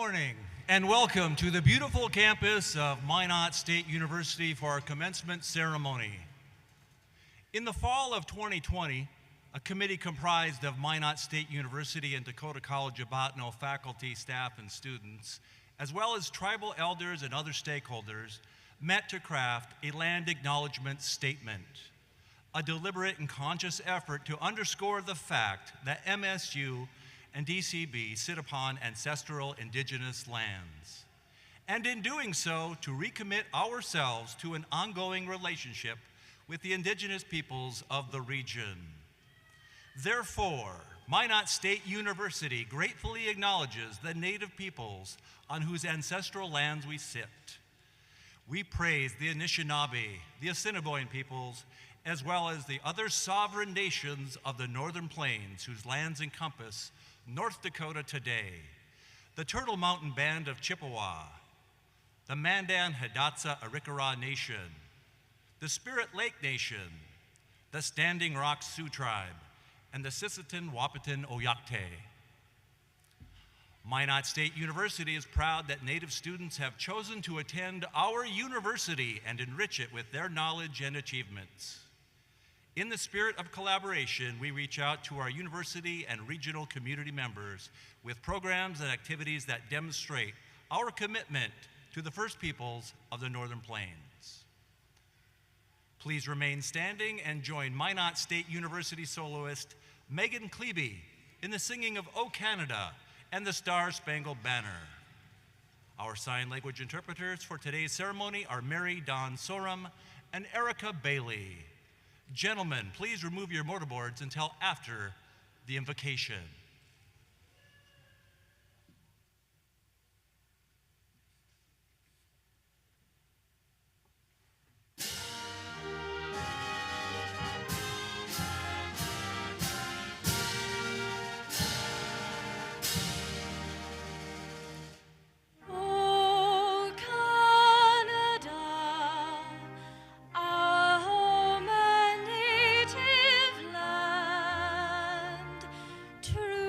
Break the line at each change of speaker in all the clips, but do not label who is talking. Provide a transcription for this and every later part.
morning and welcome to the beautiful campus of Minot State University for our commencement ceremony. In the fall of 2020, a committee comprised of Minot State University and Dakota College of Botano faculty, staff, and students, as well as tribal elders and other stakeholders, met to craft a land acknowledgement statement, a deliberate and conscious effort to underscore the fact that MSU and DCB sit upon ancestral indigenous lands, and in doing so, to recommit ourselves to an ongoing relationship with the indigenous peoples of the region. Therefore, Minot State University gratefully acknowledges the Native peoples on whose ancestral lands we sit. We praise the Anishinaabe, the Assiniboine peoples, as well as the other sovereign nations of the Northern Plains whose lands encompass North Dakota today, the Turtle Mountain Band of Chippewa, the Mandan Hidatsa Arikara Nation, the Spirit Lake Nation, the Standing Rock Sioux Tribe, and the Sisseton Wahpeton Oyakte. Minot State University is proud that Native students have chosen to attend our university and enrich it with their knowledge and achievements. In the spirit of collaboration, we reach out to our university and regional community members with programs and activities that demonstrate our commitment to the First Peoples of the Northern Plains. Please remain standing and join Minot State University soloist Megan Klebe in the singing of O Canada and the Star-Spangled Banner. Our sign language interpreters for today's ceremony are Mary Dawn Sorum and Erica Bailey. Gentlemen, please remove your mortarboards until after the invocation.
True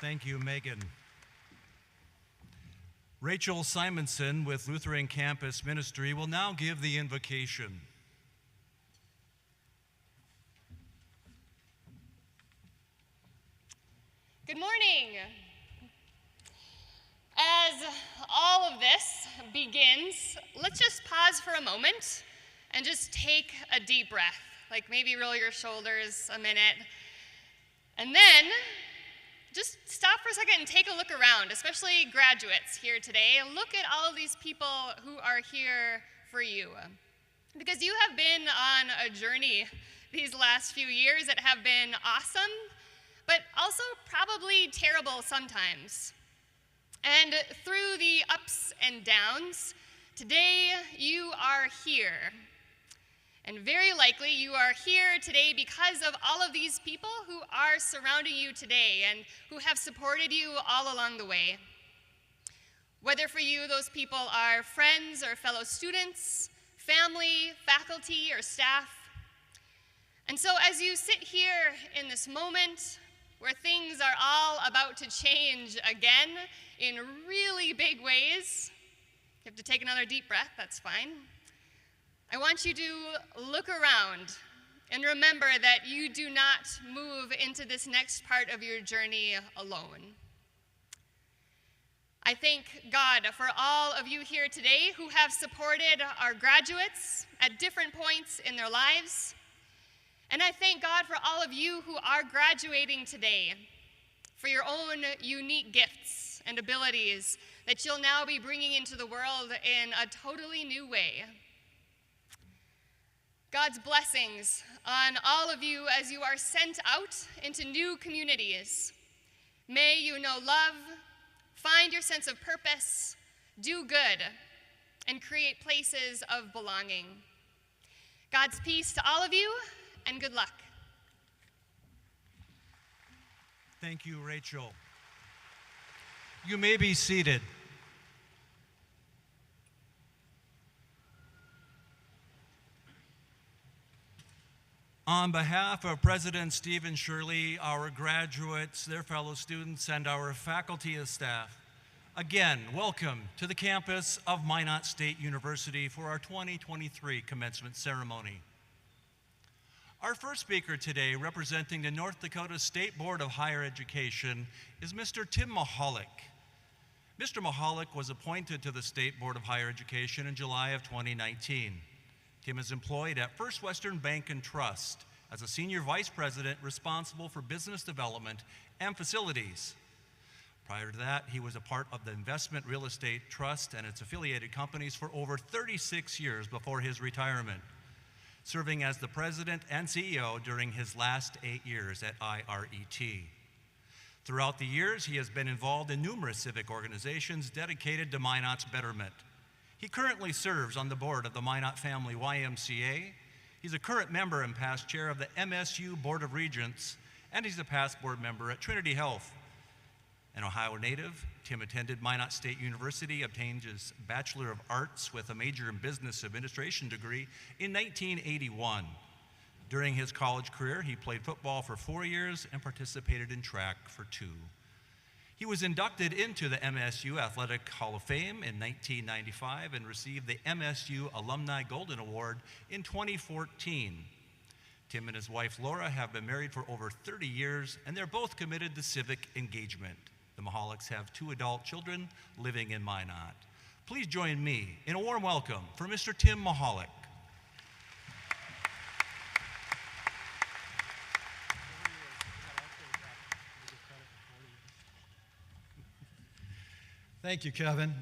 Thank you, Megan. Rachel Simonson with Lutheran Campus Ministry will now give the invocation.
Good morning. As all of this begins, let's just pause for a moment and just take a deep breath. Like maybe roll your shoulders a minute. And then just stop for a second and take a look around, especially graduates here today. Look at all of these people who are here for you. Because you have been on a journey these last few years that have been awesome, but also probably terrible sometimes. And through the ups and downs, today you are here. And very likely you are here today because of all of these people who are surrounding you today and who have supported you all along the way. Whether for you those people are friends or fellow students, family, faculty, or staff. And so as you sit here in this moment where things are all about to change again in really big ways, you have to take another deep breath, that's fine. I want you to look around and remember that you do not move into this next part of your journey alone. I thank God for all of you here today who have supported our graduates at different points in their lives. And I thank God for all of you who are graduating today, for your own unique gifts and abilities that you'll now be bringing into the world in a totally new way. God's blessings on all of you as you are sent out into new communities. May you know love, find your sense of purpose, do good, and create places of belonging. God's peace to all of you, and good luck.
Thank you, Rachel. You may be seated. On behalf of President Stephen Shirley, our graduates, their fellow students, and our faculty and staff, again, welcome to the campus of Minot State University for our 2023 commencement ceremony. Our first speaker today, representing the North Dakota State Board of Higher Education, is Mr. Tim Mahalik. Mr. Mahalik was appointed to the State Board of Higher Education in July of 2019. Tim is employed at First Western Bank and Trust as a senior vice president responsible for business development and facilities. Prior to that, he was a part of the Investment Real Estate Trust and its affiliated companies for over 36 years before his retirement, serving as the president and CEO during his last 8 years at IRET. Throughout the years, he has been involved in numerous civic organizations dedicated to Minot's betterment. He currently serves on the board of the Minot Family YMCA. He's a current member and past chair of the MSU Board of Regents, and he's a past board member at Trinity Health. An Ohio native, Tim attended Minot State University, obtained his Bachelor of Arts with a major in Business Administration degree in 1981. During his college career, he played football for 4 years and participated in track for 2. He was inducted into the MSU Athletic Hall of Fame in 1995 and received the MSU Alumni Golden Award in 2014. Tim and his wife Laura have been married for over 30 years, and they're both committed to civic engagement. The Mahaliks have 2 adult children living in Minot. Please join me in a warm welcome for Mr. Tim Mahalik.
Thank you, Kevin.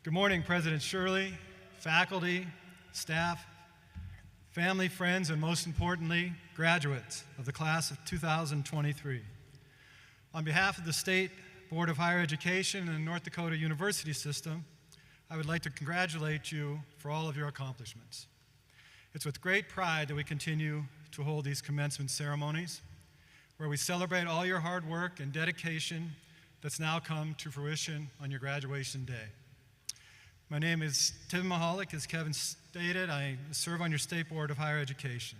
Good morning, President Shirley, faculty, staff, family, friends, and most importantly, graduates of the class of 2023. On behalf of the State Board of Higher Education and the North Dakota University System, I would like to congratulate you for all of your accomplishments. It's with great pride that we continue to hold these commencement ceremonies, where we celebrate all your hard work and dedication that's now come to fruition on your graduation day. My name is Tim Mahalik. As Kevin stated, I serve on your State Board of Higher Education.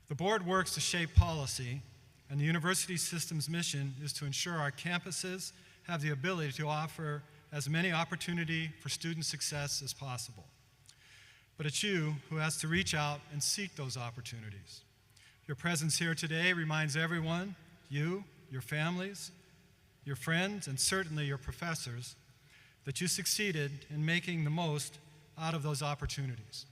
The board works to shape policy and the university system's mission is to ensure our campuses have the ability to offer as many opportunity for student success as possible. But it's you who has to reach out and seek those opportunities. Your presence here today reminds everyone, you, your families, your friends, and certainly your professors, that you succeeded in making the most out of those opportunities.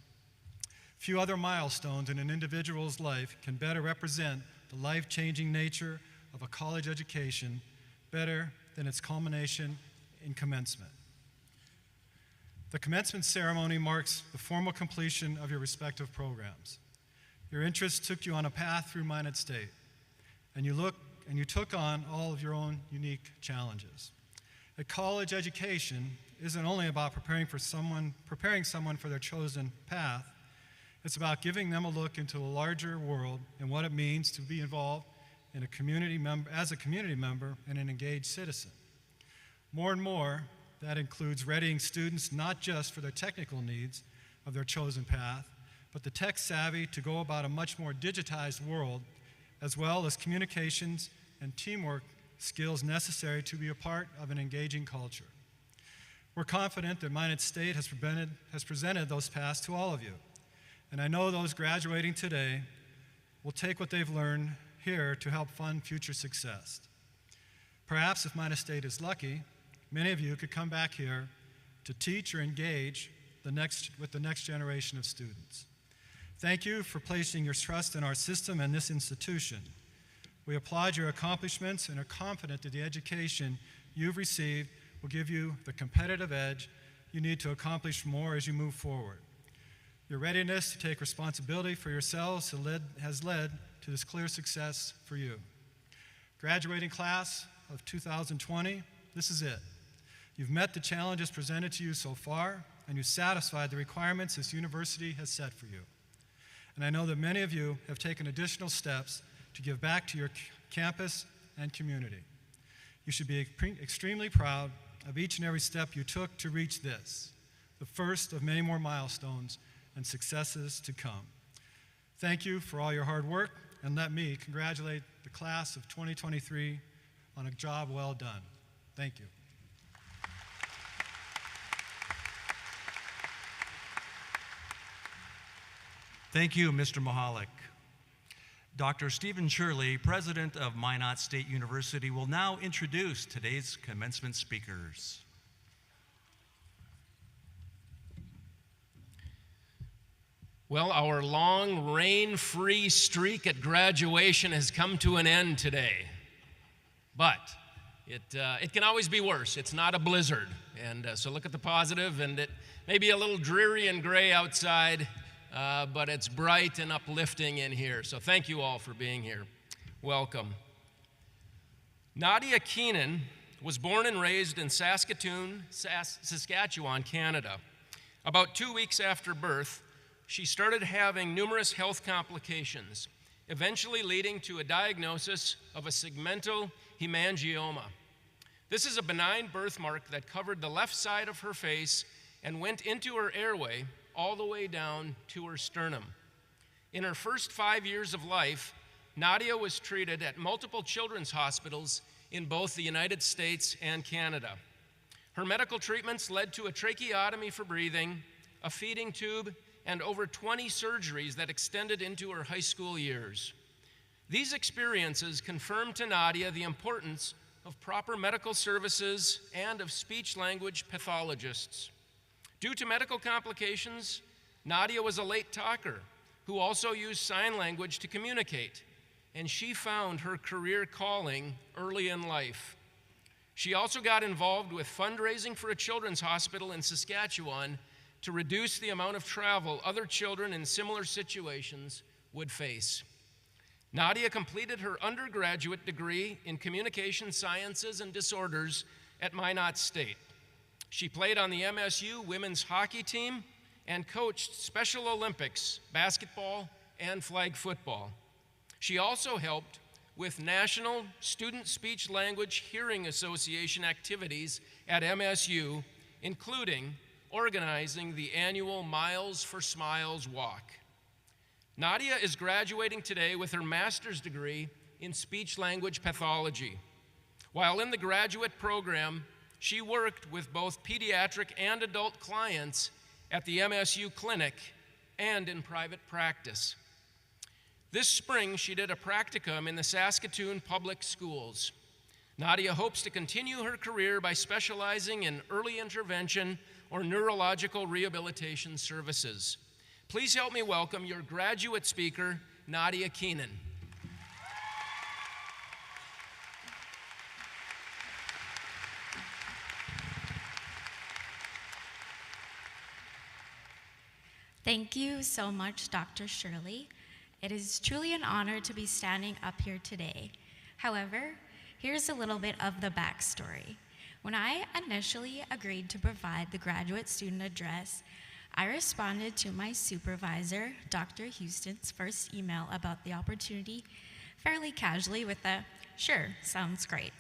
Few other milestones in an individual's life can better represent the life-changing nature of a college education better than its culmination in commencement. The commencement ceremony marks the formal completion of your respective programs. Your interests took you on a path through Minot State, and you took on all of your own unique challenges. A college education isn't only about preparing someone for their chosen path. It's about giving them a look into a larger world and what it means to be involved in as a community member and an engaged citizen. More and more, that includes readying students not just for their technical needs of their chosen path, but the tech savvy to go about a much more digitized world, as well as communications and teamwork skills necessary to be a part of an engaging culture. We're confident that Minot State has presented those paths to all of you, and I know those graduating today will take what they've learned here to help fund future success. Perhaps if Minot State is lucky, many of you could come back here to teach or engage with the next generation of students. Thank you for placing your trust in our system and this institution. We applaud your accomplishments and are confident that the education you've received will give you the competitive edge you need to accomplish more as you move forward. Your readiness to take responsibility for yourselves has led to this clear success for you. Graduating class of 2020, this is it. You've met the challenges presented to you so far, and you've satisfied the requirements this university has set for you. And I know that many of you have taken additional steps to give back to your campus and community. You should be extremely proud of each and every step you took to reach this, the first of many more milestones and successes to come. Thank you for all your hard work, and let me congratulate the class of 2023 on a job well done. Thank you.
Thank you, Mr. Mahalik. Dr. Stephen Shirley, president of Minot State University, will now introduce today's commencement speakers.
Well, our long rain-free streak at graduation has come to an end today. But it can always be worse. It's not a blizzard. And so look at the positive, and it may be a little dreary and gray outside, but it's bright and uplifting in here. So thank you all for being here. Welcome. Nadia Keenan was born and raised in Saskatoon, Saskatchewan, Canada. About 2 weeks after birth, she started having numerous health complications, eventually leading to a diagnosis of a segmental hemangioma. This is a benign birthmark that covered the left side of her face and went into her airway all the way down to her sternum. In her first 5 years of life, Nadia was treated at multiple children's hospitals in both the United States and Canada. Her medical treatments led to a tracheotomy for breathing, a feeding tube, and over 20 surgeries that extended into her high school years. These experiences confirmed to Nadia the importance of proper medical services and of speech-language pathologists. Due to medical complications, Nadia was a late talker who also used sign language to communicate, and she found her career calling early in life. She also got involved with fundraising for a children's hospital in Saskatchewan to reduce the amount of travel other children in similar situations would face. Nadia completed her undergraduate degree in communication sciences and disorders at Minot State. She played on the MSU women's hockey team and coached Special Olympics, basketball, and flag football. She also helped with National Student Speech Language Hearing Association activities at MSU, including organizing the annual Miles for Smiles walk. Nadia is graduating today with her master's degree in speech-language pathology. While in the graduate program, she worked with both pediatric and adult clients at the MSU clinic and in private practice. This spring, she did a practicum in the Saskatoon Public Schools. Nadia hopes to continue her career by specializing in early intervention or neurological rehabilitation services. Please help me welcome your graduate speaker, Nadia Keenan.
Thank you so much, Dr. Shirley. It is truly an honor to be standing up here today. However, here's a little bit of the backstory. When I initially agreed to provide the graduate student address, I responded to my supervisor, Dr. Houston's first email about the opportunity fairly casually with a, "Sure, sounds great."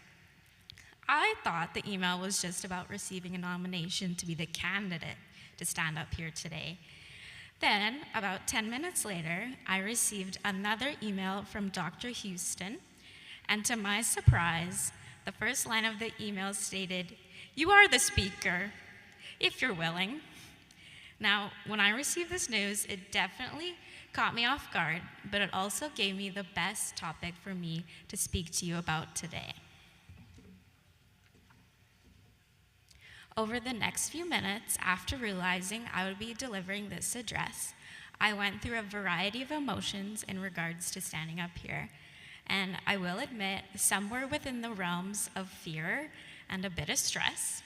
I thought the email was just about receiving a nomination to be the candidate to stand up here today. Then, about 10 minutes later, I received another email from Dr. Houston, and to my surprise, the first line of the email stated, "You are the speaker, if you're willing." Now, when I received this news, it definitely caught me off guard, but it also gave me the best topic for me to speak to you about today. Over the next few minutes, after realizing I would be delivering this address, I went through a variety of emotions in regards to standing up here. And I will admit, some were within the realms of fear and a bit of stress.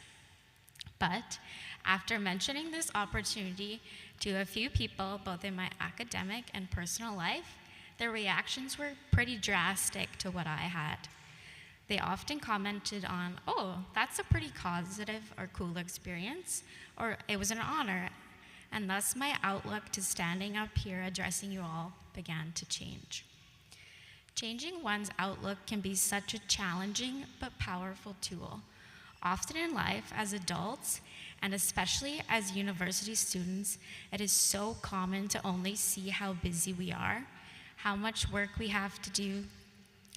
But after mentioning this opportunity to a few people, both in my academic and personal life, their reactions were pretty drastic to what I had. They often commented on, "Oh, that's a pretty positive or cool experience," or "it was an honor," and thus my outlook to standing up here addressing you all began to change. Changing one's outlook can be such a challenging but powerful tool. Often in life, as adults, and especially as university students, it is so common to only see how busy we are, how much work we have to do,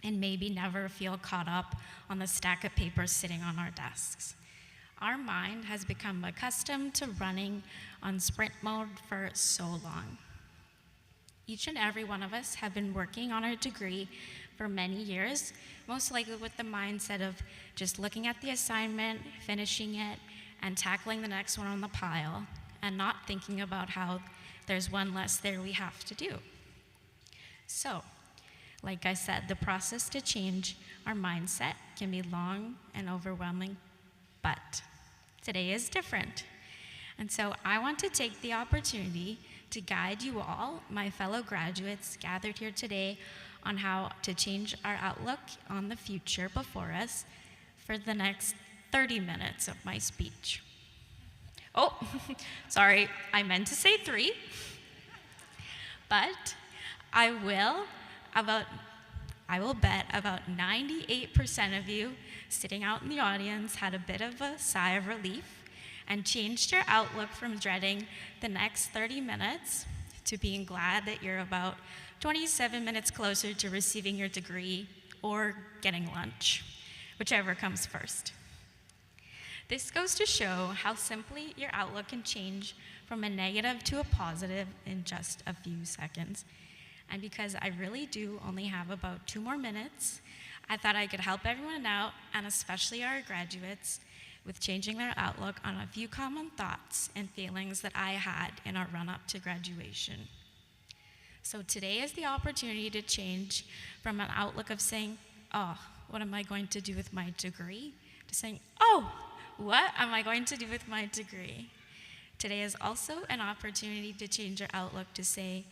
and maybe never feel caught up on the stack of papers sitting on our desks. Our mind has become accustomed to running on sprint mode for so long. Each and every one of us have been working on our degree for many years, most likely with the mindset of just looking at the assignment, finishing it, and tackling the next one on the pile, and not thinking about how there's one less there we have to do. So, like I said, the process to change our mindset can be long and overwhelming, but today is different. And so I want to take the opportunity to guide you all, my fellow graduates gathered here today, on how to change our outlook on the future before us for the next 30 minutes of my speech. Oh, sorry, I meant to say 3, but I will bet about 98% of you sitting out in the audience had a bit of a sigh of relief and changed your outlook from dreading the next 30 minutes to being glad that you're about 27 minutes closer to receiving your degree or getting lunch, whichever comes first. This goes to show how simply your outlook can change from a negative to a positive in just a few seconds. And because I really do only have about 2 more minutes, I thought I could help everyone out, and especially our graduates, with changing their outlook on a few common thoughts and feelings that I had in our run-up to graduation. So today is the opportunity to change from an outlook of saying, "Oh, what am I going to do with my degree?" to saying, "Oh, what am I going to do with my degree?" Today is also an opportunity to change your outlook to say,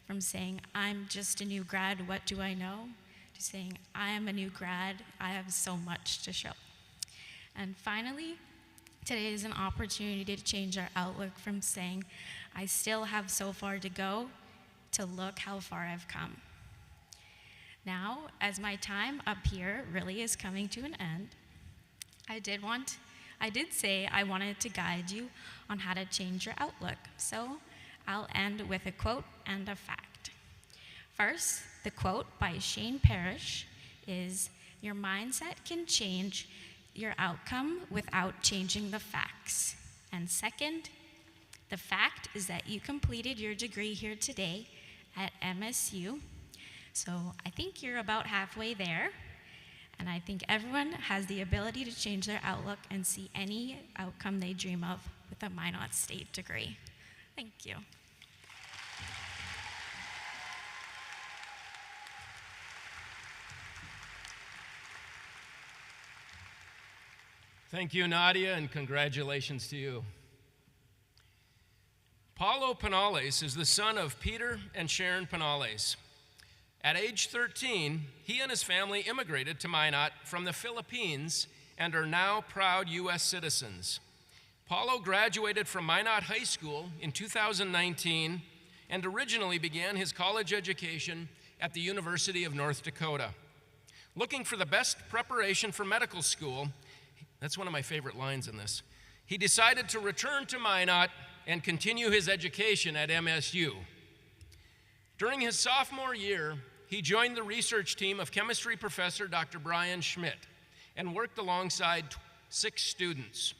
from saying, "I'm just a new grad, what do I know?" to saying, "I am a new grad, I have so much to show." And finally, today is an opportunity to change our outlook from saying, "I still have so far to go," to "look how far I've come." Now, as my time up here really is coming to an end, I did say I wanted to guide you on how to change your outlook. So I'll end with a quote and a fact. First, the quote by Shane Parrish is your mindset can change your outcome without changing the facts. And second, the fact is that you completed your degree here today at MSU. So I think you're about halfway there. And I think everyone has the ability to change their outlook and see any outcome they dream of with a Minot State degree. Thank you.
Thank you, Nadia, and congratulations to you. Paulo Penales is the son of Peter and Sharon Penales. At age 13, he and his family immigrated to Minot from the Philippines and are now proud U.S. citizens. Paulo graduated from Minot High School in 2019 and originally began his college education at the University of North Dakota. Looking for the best preparation for medical school, that's one of my favorite lines in this, he decided to return to Minot and continue his education at MSU. During his sophomore year, he joined the research team of chemistry professor Dr. Brian Schmidt and worked alongside 6 students.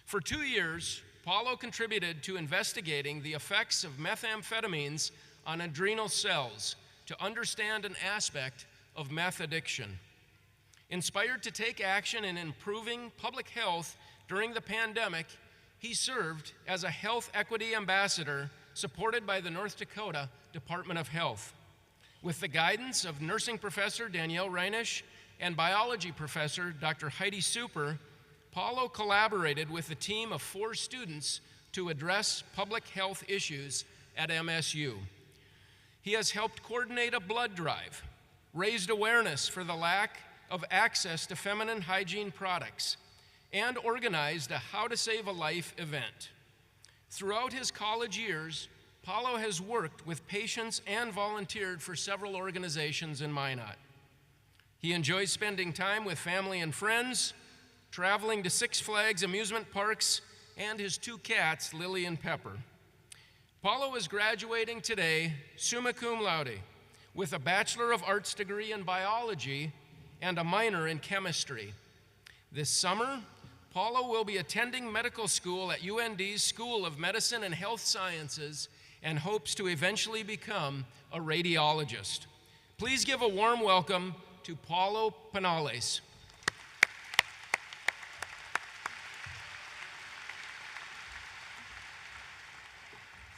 For 2 years, Paulo contributed to investigating the effects of methamphetamines on adrenal cells to understand an aspect of meth addiction. Inspired to take action in improving public health during the pandemic, he served as a health equity ambassador supported by the North Dakota Department of Health. With the guidance of nursing professor Danielle Reinisch and biology professor Dr. Heidi Super, Paulo collaborated with a team of 4 students to address public health issues at MSU. He has helped coordinate a blood drive, raised awareness for the lack of access to feminine hygiene products, and organized a How to Save a Life event. Throughout his college years, Paulo has worked with patients and volunteered for several organizations in Minot. He enjoys spending time with family and friends, traveling to Six Flags amusement parks, and his 2 cats, Lily and Pepper. Paulo is graduating today, summa cum laude, with a Bachelor of Arts degree in biology and a minor in chemistry. This summer, Paulo will be attending medical school at UND's School of Medicine and Health Sciences and hopes to eventually become a radiologist. Please give a warm welcome to Paulo Penales.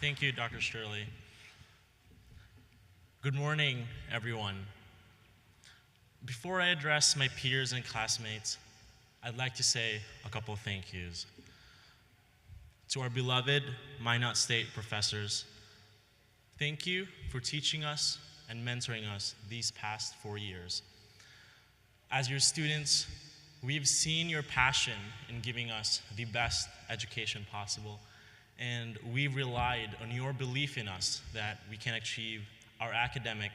Thank you, Dr. Shirley. Good morning, everyone. Before I address my peers and classmates, I'd like to say a couple of thank yous. To our beloved Minot State professors, thank you for teaching us and mentoring us these past 4 years. As your students, we've seen your passion in giving us the best education possible, and we've relied on your belief in us that we can achieve our academic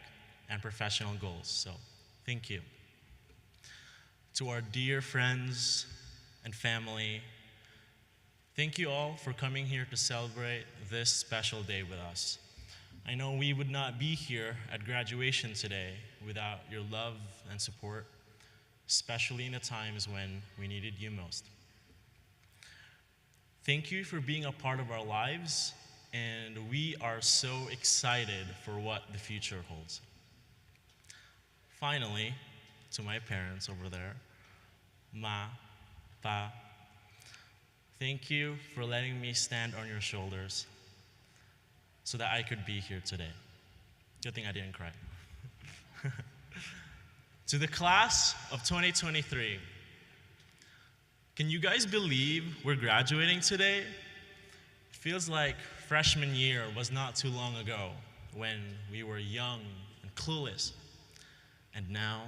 and professional goals. So, thank you. To our dear friends and family, thank you all for coming here to celebrate this special day with us. I know we would not be here at graduation today without your love and support, especially in the times when we needed you most. Thank you for being a part of our lives, and we are so excited for what the future holds. Finally, to my parents over there, Ma, Pa, thank you for letting me stand on your shoulders so that I could be here today. Good thing I didn't cry. To the class of 2023, can you guys believe we're graduating today? It feels like freshman year was not too long ago when we were young and clueless, and now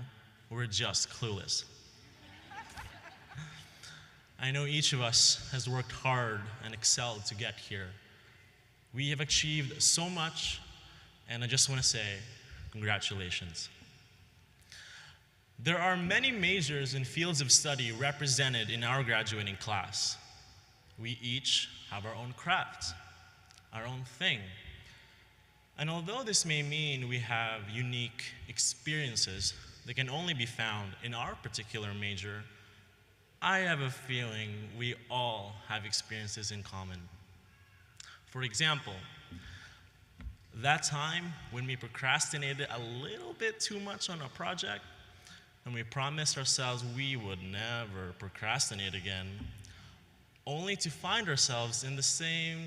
we're just clueless. I know each of us has worked hard and excelled to get here. We have achieved so much, and I just want to say congratulations. There are many majors and fields of study represented in our graduating class. We each have our own craft, our own thing. And although this may mean we have unique experiences, that can only be found in our particular major, I have a feeling we all have experiences in common. For example, that time when we procrastinated a little bit too much on a project and we promised ourselves we would never procrastinate again, only to find ourselves in the same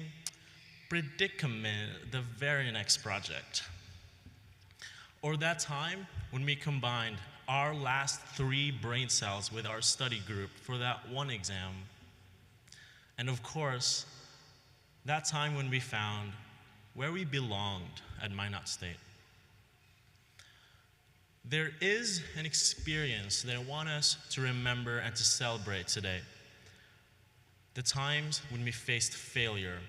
predicament the very next project. Or that time when we combined our last 3 brain cells with our study group for that one exam. And of course, that time when we found where we belonged at Minot State. There is an experience that I want us to remember and to celebrate today. The times when we faced failure.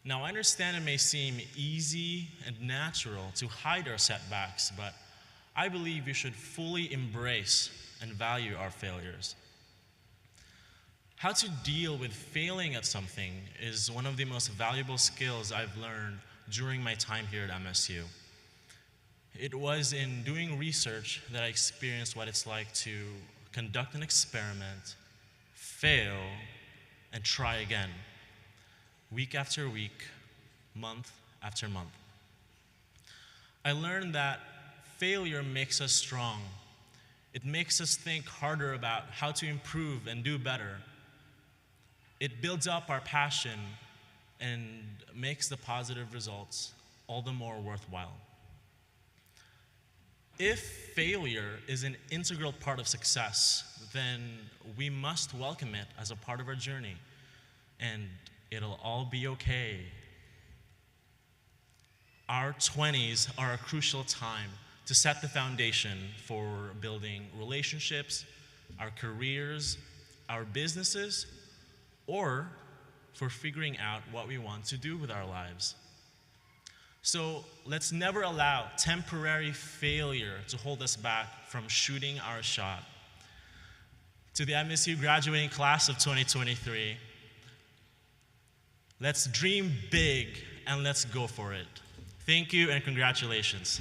Now, I understand it may seem easy and natural to hide our setbacks, but I believe we should fully embrace and value our failures. How to deal with failing at something is one of the most valuable skills I've learned during my time here at MSU. It was in doing research that I experienced what it's like to conduct an experiment, fail, and try again, week after week, month after month. I learned that failure makes us strong. It makes us think harder about how to improve and do better. It builds up our passion and makes the positive results all the more worthwhile. If failure is an integral part of success, then we must welcome it as a part of our journey, and it'll all be okay. Our 20s are a crucial time to set the foundation for building relationships, our careers, our businesses, or for figuring out what we want to do with our lives. So let's never allow temporary failure to hold us back from shooting our shot. To the MSU Graduating Class of 2023, let's dream big and let's go for it. Thank you and congratulations.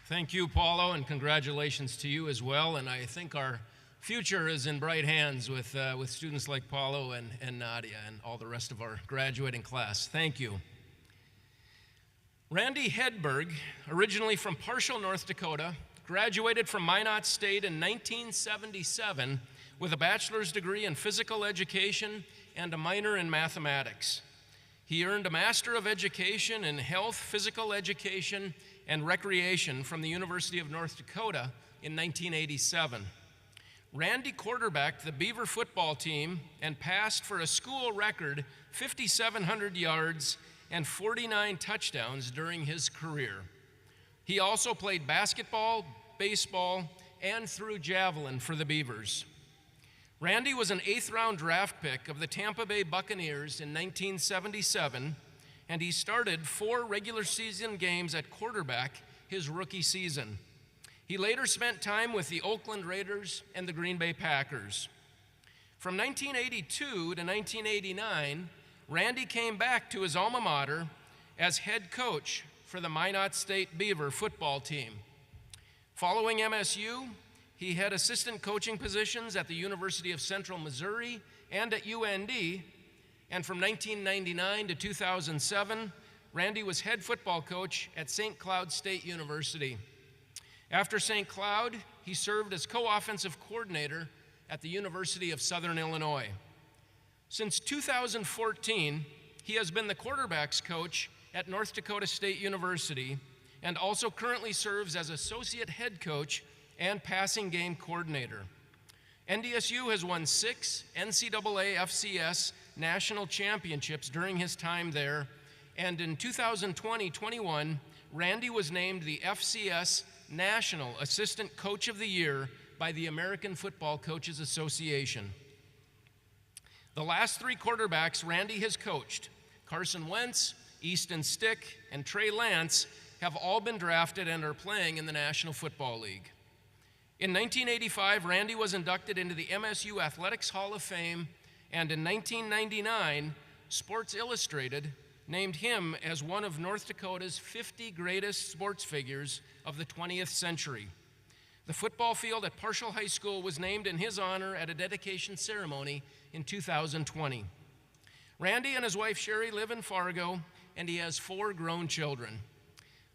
Thank you, Paulo, and congratulations to you as well. And I think our future is in bright hands with students like Paulo and Nadia and all the rest of our graduating class. Thank you. Randy Hedberg, originally from Parshall, North Dakota, graduated from Minot State in 1977 with a bachelor's degree in physical education and a minor in mathematics. He earned a Master of Education in Health, Physical Education, and Recreation from the University of North Dakota in 1987. Randy quarterbacked the Beaver football team and passed for a school record 5,700 yards and 49 touchdowns during his career. He also played basketball, baseball, and threw javelin for the Beavers. Randy was an 8th-round draft pick of the Tampa Bay Buccaneers in 1977, and he started 4 regular season games at quarterback his rookie season. He later spent time with the Oakland Raiders and the Green Bay Packers. From 1982 to 1989, Randy came back to his alma mater as head coach for the Minot State Beaver football team. Following MSU, he had assistant coaching positions at the University of Central Missouri and at UND, and from 1999 to 2007, Randy was head football coach at St. Cloud State University. After St. Cloud, he served as co-offensive coordinator at the University of Southern Illinois. Since 2014, he has been the quarterbacks coach at North Dakota State University and also currently serves as associate head coach and passing game coordinator. NDSU has won 6 NCAA FCS national championships during his time there, and in 2020-21, Randy was named the FCS National Assistant Coach of the Year by the American Football Coaches Association. The last 3 quarterbacks Randy has coached, Carson Wentz, Easton Stick, and Trey Lance, have all been drafted and are playing in the National Football League. In 1985, Randy was inducted into the MSU Athletics Hall of Fame, and in 1999, Sports Illustrated named him as one of North Dakota's 50 greatest sports figures of the 20th century. The football field at Parshall High School was named in his honor at a dedication ceremony in 2020. Randy and his wife Sherry live in Fargo, and he has 4 grown children.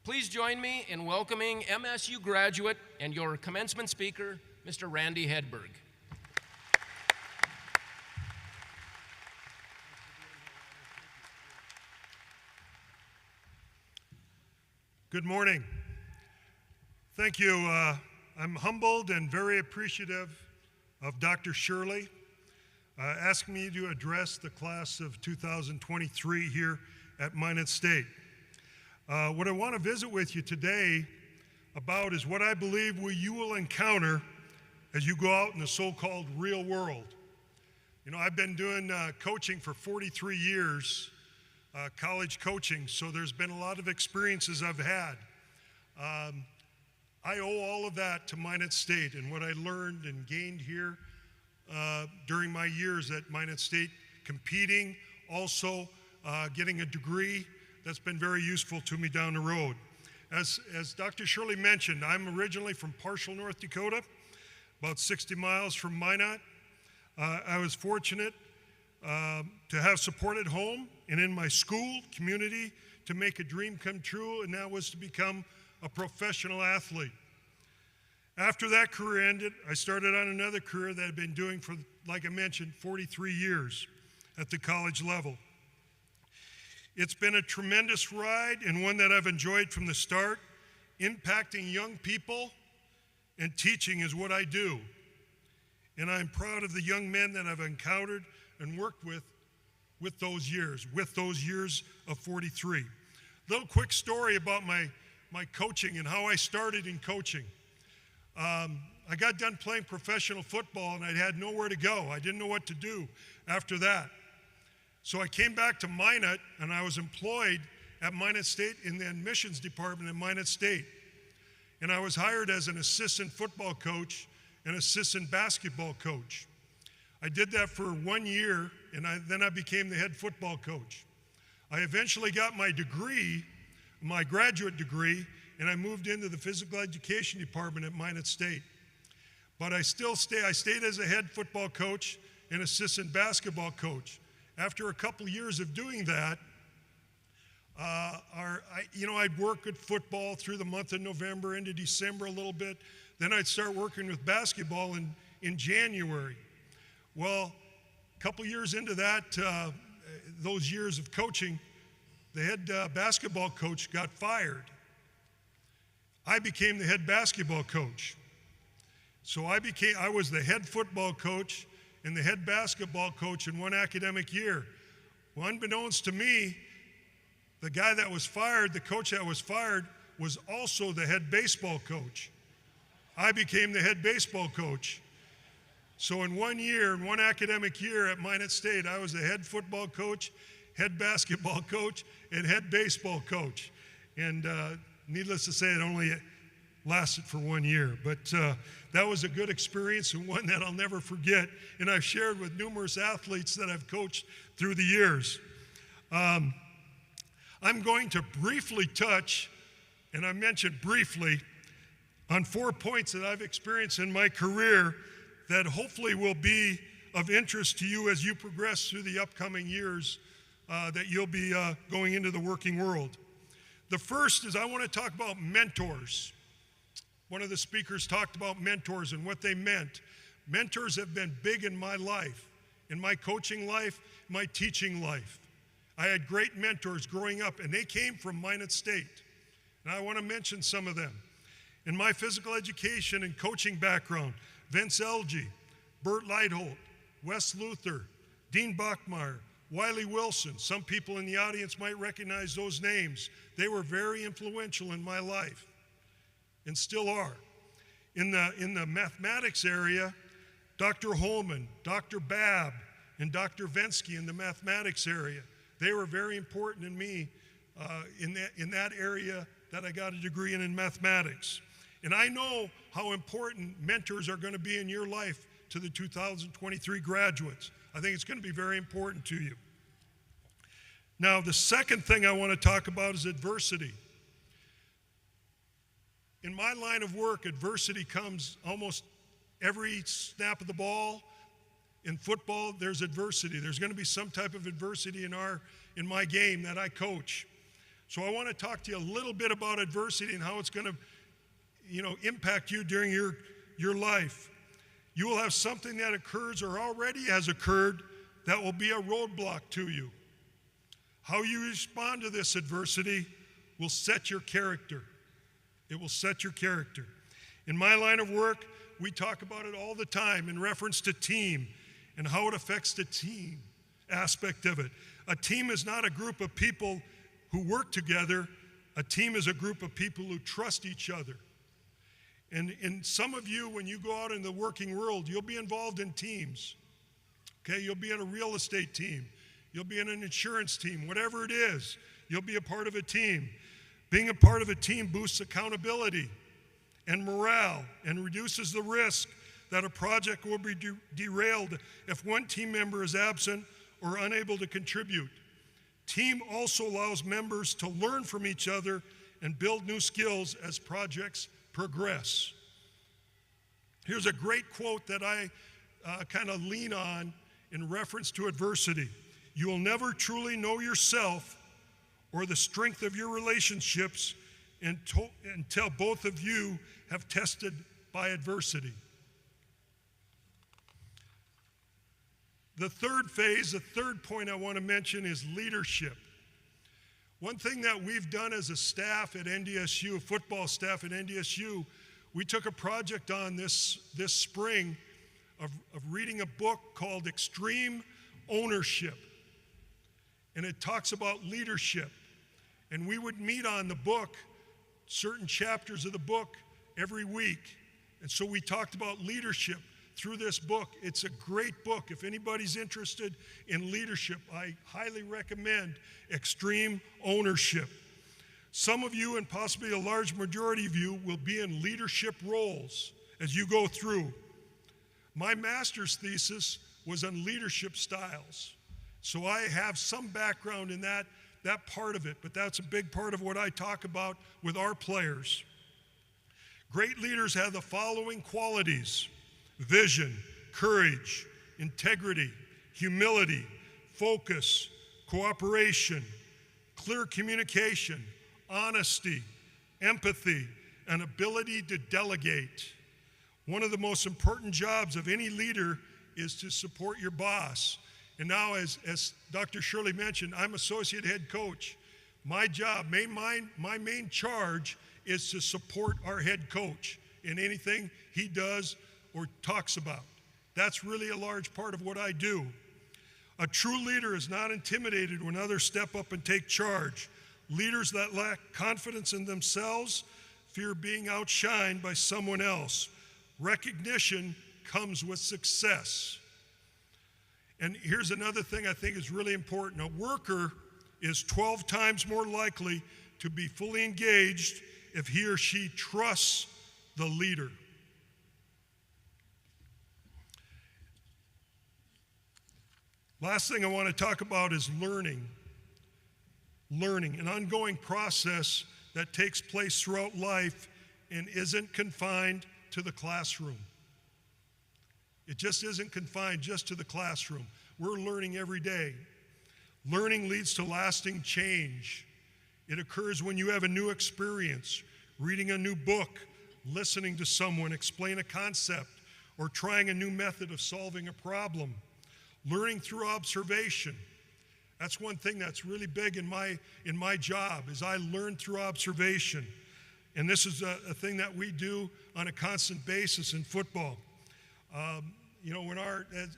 Please join me in welcoming MSU graduate and your commencement speaker, Mr. Randy Hedberg.
Good morning. Thank you. I'm humbled and very appreciative of Dr. Shirley asking me to address the class of 2023 here at Minot State. What I want to visit with you today about is what I believe you will encounter as you go out in the so-called real world. You know, I've been doing coaching for 43 years, college coaching, so there's been a lot of experiences I've had. I owe all of that to Minot State and what I learned and gained here during my years at Minot State, competing, also getting a degree that's been very useful to me down the road. As Dr. Shirley mentioned, I'm originally from Parshall, North Dakota, about 60 miles from Minot. I was fortunate to have support at home and in my school community to make a dream come true, and that was to become a professional athlete. After that career ended, I started on another career that I've been doing for, like I mentioned, 43 years at the college level. It's been a tremendous ride and one that I've enjoyed from the start. Impacting young people and teaching is what I do. And I'm proud of the young men that I've encountered and worked with those years of 43. Little quick story about my coaching and how I started in coaching. I got done playing professional football and I had nowhere to go. I didn't know what to do after that. So I came back to Minot and I was employed at Minot State in the admissions department at Minot State. And I was hired as an assistant football coach and assistant basketball coach. I did that for 1 year and then I became the head football coach. I eventually got my degree, my graduate degree, and I moved into the physical education department at Minot State. But I stayed as a head football coach and assistant basketball coach. After a couple years of doing that, I'd work at football through the month of November into December a little bit. Then I'd start working with basketball in January. Well, a couple years into that, those years of coaching, the head basketball coach got fired. I became the head basketball coach. So I was the head football coach and the head basketball coach in one academic year. Well, unbeknownst to me, the guy that was fired, the coach that was fired, was also the head baseball coach. I became the head baseball coach. So in 1 year, in one academic year at Minot State, I was the head football coach, head basketball coach, and head baseball coach. And needless to say, it only lasted for 1 year. But that was a good experience and one that I'll never forget. And I've shared with numerous athletes that I've coached through the years. I'm going to briefly touch, and I mentioned briefly, on 4 points that I've experienced in my career that hopefully will be of interest to you as you progress through the upcoming years that you'll be going into the working world. The first is I want to talk about mentors. One of the speakers talked about mentors and what they meant. Mentors have been big in my life, in my coaching life, my teaching life. I had great mentors growing up, and they came from Minot State. And I want to mention some of them. In my physical education and coaching background, Vince Elgie, Bert Leitholt, Wes Luther, Dean Bachmeyer, Wiley Wilson. Some people in the audience might recognize those names. They were very influential in my life and still are. In the mathematics area, Dr. Holman, Dr. Babb, and Dr. Vensky in the mathematics area. They were very important in me in that area that I got a degree in mathematics. And I know how important mentors are going to be in your life to the 2023 graduates. I think it's going to be very important to you. Now, the second thing I want to talk about is adversity. In my line of work, adversity comes almost every snap of the ball. In football, there's adversity. There's going to be some type of adversity in my game that I coach. So I want to talk to you a little bit about adversity and how it's going to, impact you during your life. You will have something that occurs or already has occurred that will be a roadblock to you. How you respond to this adversity will set your character. It will set your character. In my line of work, we talk about it all the time in reference to team and how it affects the team aspect of it. A team is not a group of people who work together. A team is a group of people who trust each other. And some of you, when you go out in the working world, you'll be involved in teams. Okay, you'll be in a real estate team. You'll be in an insurance team. Whatever it is, you'll be a part of a team. Being a part of a team boosts accountability and morale and reduces the risk that a project will be derailed if one team member is absent or unable to contribute. Team also allows members to learn from each other and build new skills as projects progress. Here's a great quote that I kind of lean on in reference to adversity. You will never truly know yourself or the strength of your relationships until both of you have tested by adversity. The third point I want to mention is leadership. One thing that we've done as a staff at NDSU, a football staff at NDSU, we took a project on this spring of reading a book called Extreme Ownership. And it talks about leadership. And we would meet on the book, certain chapters of the book, every week. And so we talked about leadership through this book. It's a great book. If anybody's interested in leadership, I highly recommend Extreme Ownership. Some of you, and possibly a large majority of you, will be in leadership roles as you go through. My master's thesis was on leadership styles. So I have some background in that part of it, but that's a big part of what I talk about with our players. Great leaders have the following qualities: vision, courage, integrity, humility, focus, cooperation, clear communication, honesty, empathy, and ability to delegate. One of the most important jobs of any leader is to support your boss. And now, as Dr. Shirley mentioned, I'm associate head coach. My job, my main charge is to support our head coach in anything he does or talks about. That's really a large part of what I do. A true leader is not intimidated when others step up and take charge. Leaders that lack confidence in themselves fear being outshined by someone else. Recognition comes with success. And here's another thing I think is really important. A worker is 12 times more likely to be fully engaged if he or she trusts the leader. Last thing I want to talk about is learning. Learning, an ongoing process that takes place throughout life and isn't confined to the classroom. It just isn't confined just to the classroom. We're learning every day. Learning leads to lasting change. It occurs when you have a new experience, reading a new book, listening to someone explain a concept, or trying a new method of solving a problem. Learning through observation. That's one thing that's really big in my job, is I learn through observation. And this is a thing that we do on a constant basis in football.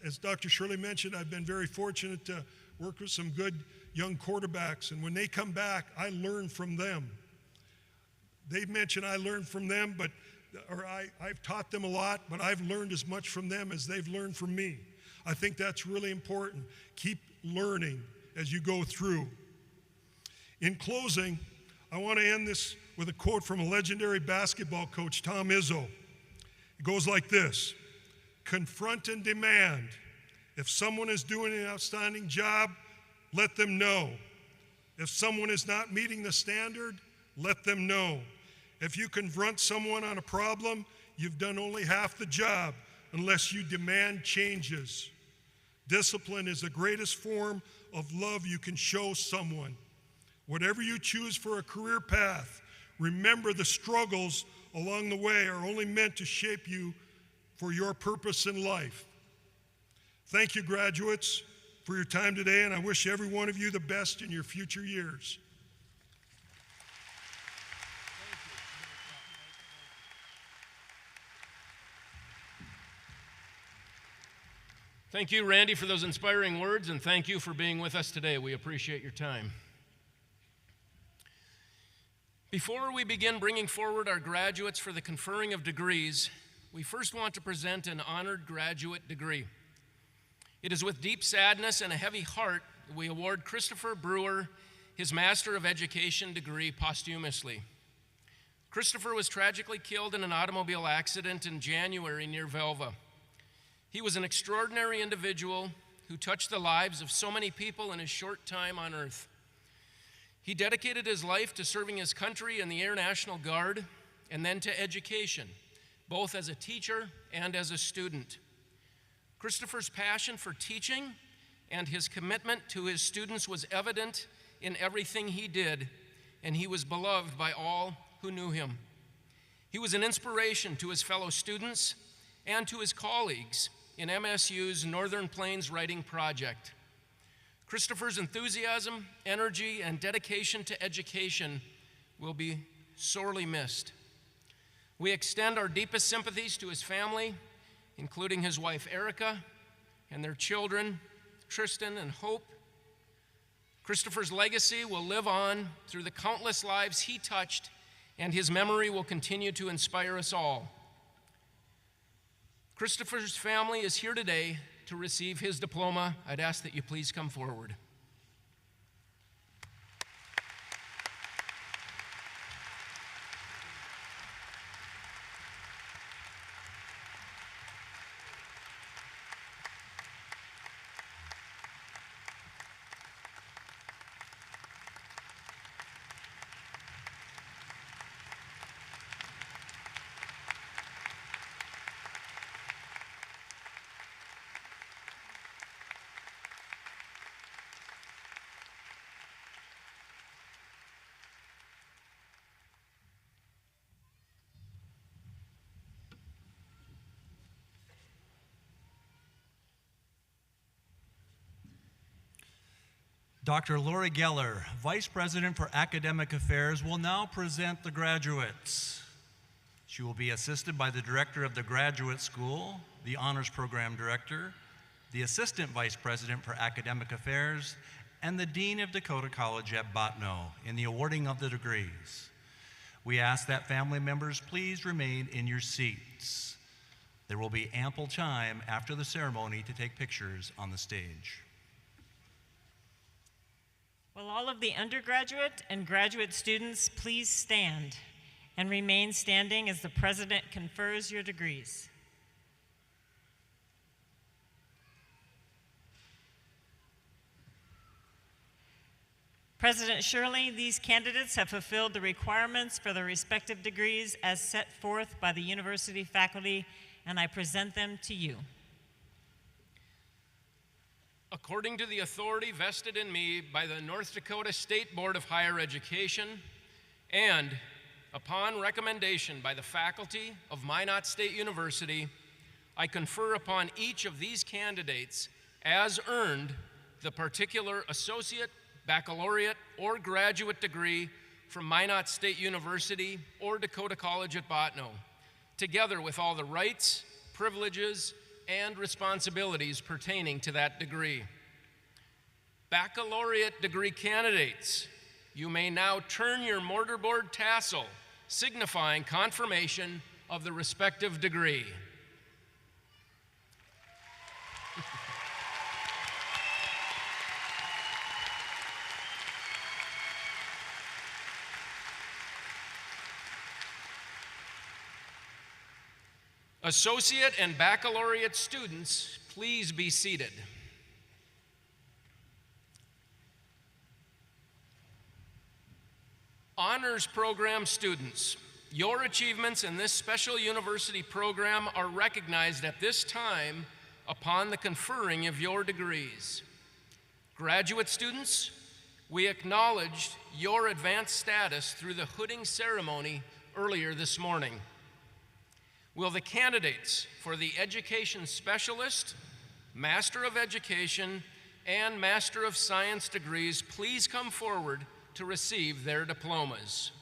As Dr. Shirley mentioned, I've been very fortunate to work with some good young quarterbacks, and when they come back, I learn from them. They've mentioned I learn from them, I've taught them a lot, but I've learned as much from them as they've learned from me. I think that's really important. Keep learning as you go through. In closing, I want to end this with a quote from a legendary basketball coach, Tom Izzo. It goes like this: confront and demand. If someone is doing an outstanding job, let them know. If someone is not meeting the standard, let them know. If you confront someone on a problem, you've done only half the job unless you demand changes. Discipline is the greatest form of love you can show someone. Whatever you choose for a career path, remember the struggles along the way are only meant to shape you for your purpose in life. Thank you, graduates, for your time today, and I wish every one of you the best in your future years.
Thank you, Randy, for those inspiring words, and thank you for being with us today. We appreciate your time. Before we begin bringing forward our graduates for the conferring of degrees, we first want to present an honored graduate degree. It is with deep sadness and a heavy heart that we award Christopher Brewer his Master of Education degree posthumously. Christopher was tragically killed in an automobile accident in January near Velva. He was an extraordinary individual who touched the lives of so many people in his short time on earth. He dedicated his life to serving his country in the Air National Guard and then to education, both as a teacher and as a student. Christopher's passion for teaching and his commitment to his students was evident in everything he did, and he was beloved by all who knew him. He was an inspiration to his fellow students and to his colleagues in MSU's Northern Plains Writing Project. Christopher's enthusiasm, energy, and dedication to education will be sorely missed. We extend our deepest sympathies to his family, including his wife Erica and their children, Tristan and Hope. Christopher's legacy will live on through the countless lives he touched, and his memory will continue to inspire us all. Christopher's family is here today to receive his diploma. I'd ask that you please come forward.
Dr. Lori Geller, Vice President for Academic Affairs, will now present the graduates. She will be assisted by the Director of the Graduate School, the Honors Program Director, the Assistant Vice President for Academic Affairs, and the Dean of Dakota College at Bottineau in the awarding of the degrees. We ask that family members please remain in your seats. There will be ample time after the ceremony to take pictures on the stage.
Will all of the undergraduate and graduate students please stand and remain standing as the President confers your degrees. President Shirley, these candidates have fulfilled the requirements for their respective degrees as set forth by the university faculty, and I present them to you.
According to the authority vested in me by the North Dakota State Board of Higher Education, and upon recommendation by the faculty of Minot State University, I confer upon each of these candidates as earned the particular associate, baccalaureate, or graduate degree from Minot State University or Dakota College at Bottineau, together with all the rights, privileges, and responsibilities pertaining to that degree. Baccalaureate degree candidates, you may now turn your mortarboard tassel, signifying confirmation of the respective degree. Associate and baccalaureate students, please be seated. Honors Program students, your achievements in this special university program are recognized at this time upon the conferring of your degrees. Graduate students, we acknowledged your advanced status through the hooding ceremony earlier this morning. Will the candidates for the Education Specialist, Master of Education, and Master of Science degrees please come forward to receive their diplomas?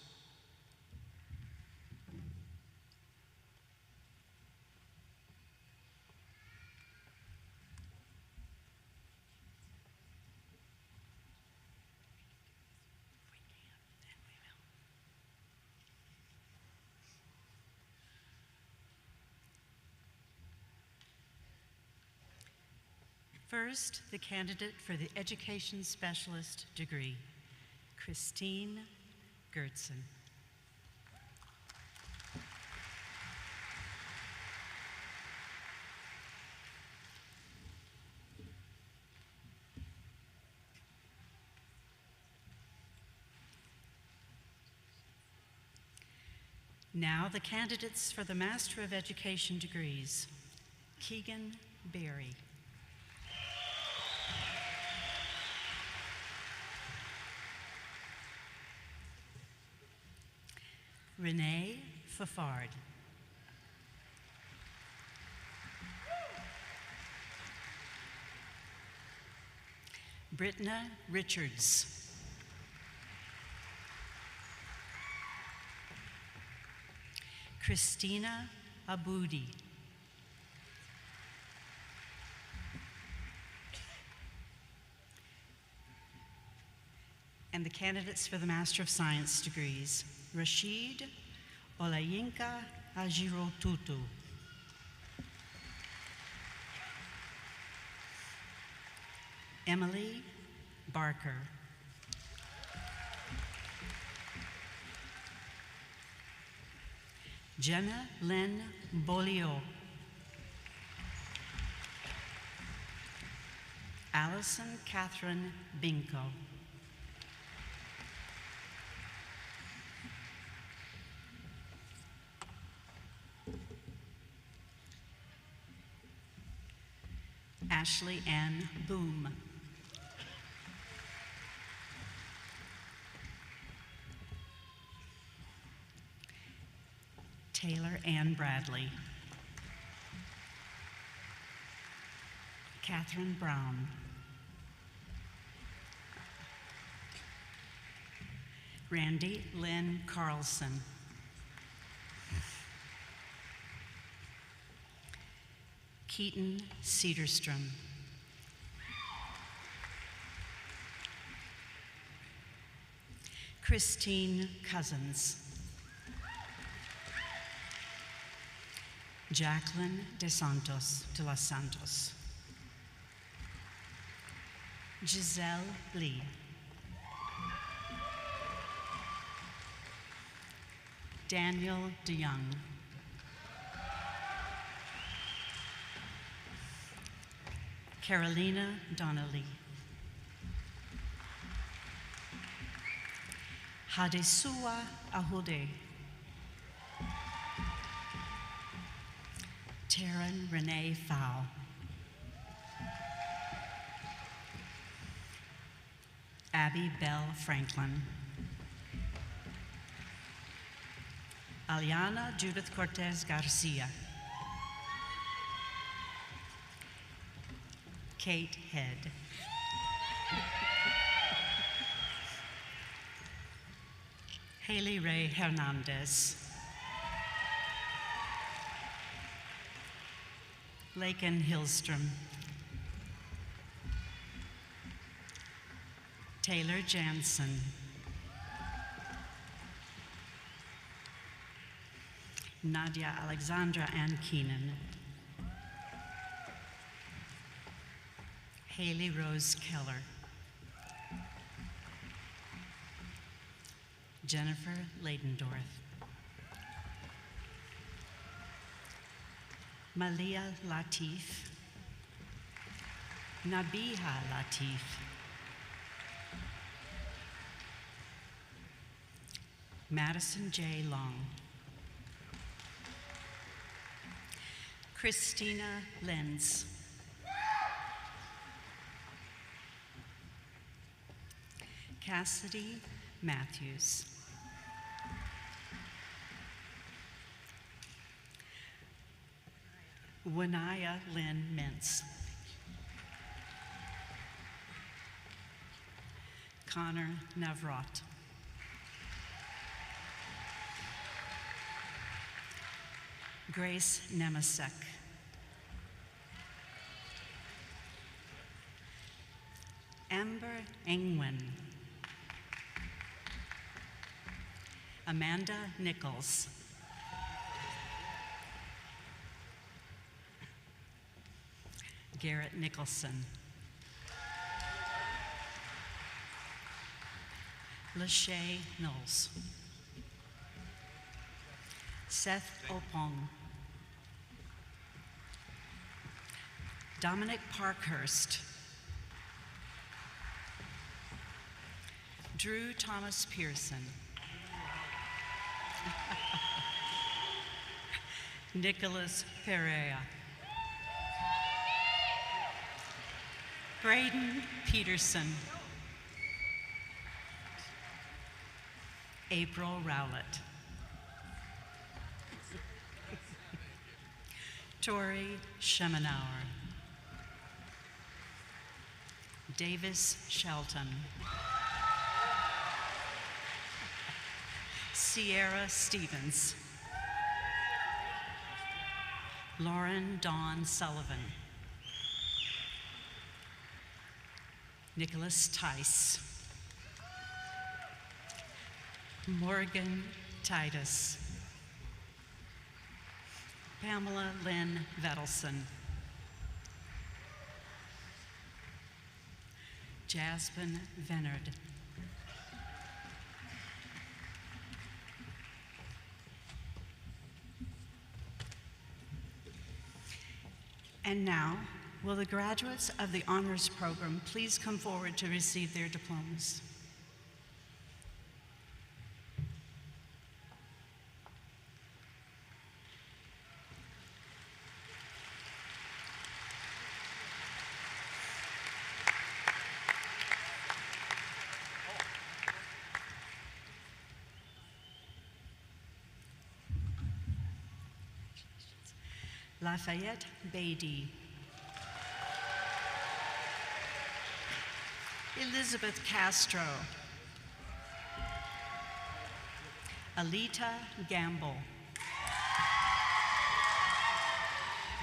First, the candidate for the Education Specialist degree, Christine Gertzen. Now, the candidates for the Master of Education degrees, Keegan Berry. Renee Fafard. Brittna Richards. Christina Aboudi. And the candidates for the Master of Science degrees, Rashid Olayinka Ajirotutu. Emily Barker. Jenna Lynn Bolio. Allison Catherine Binko. Ashley Ann Boom. Taylor Ann Bradley. Catherine Brown. Randy Lynn Carlson. Keaton Cedarstrom. Christine Cousins. Jacqueline de los Santos. Giselle Lee. Daniel DeYoung. Carolina Donnelly. Hadesua Ahude. Taryn Renee Fowl. Abby Bell Franklin. Aliana Judith Cortez Garcia. Kate Head. Haley Ray Hernandez. Laken Hillstrom. Taylor Jansen. Nadia Alexandra Ann Keenan. Haley Rose Keller. Jennifer Ladendorf. Malia Latif. Nabiha Latif. Madison J. Long. Christina Lenz. Cassidy Matthews. Wanaya Lynn Mintz. Connor Navrot. Grace Nemasek. Amber Engwin. Amanda Nichols. Garrett Nicholson. Lachey Knowles. Seth Opong. Dominic Parkhurst. Drew Thomas Pearson. Nicholas Pereira. Braden Peterson. April Rowlett. Tori Schemenauer. Davis Shelton. Sierra Stevens. Lauren Dawn Sullivan. Nicholas Tice. Morgan Titus. Pamela Lynn Vedelson. Jasmine Venard. And now, will the graduates of the honors program please come forward to receive their diplomas? Lafayette Beatty. Elizabeth Castro. Alita Gamble.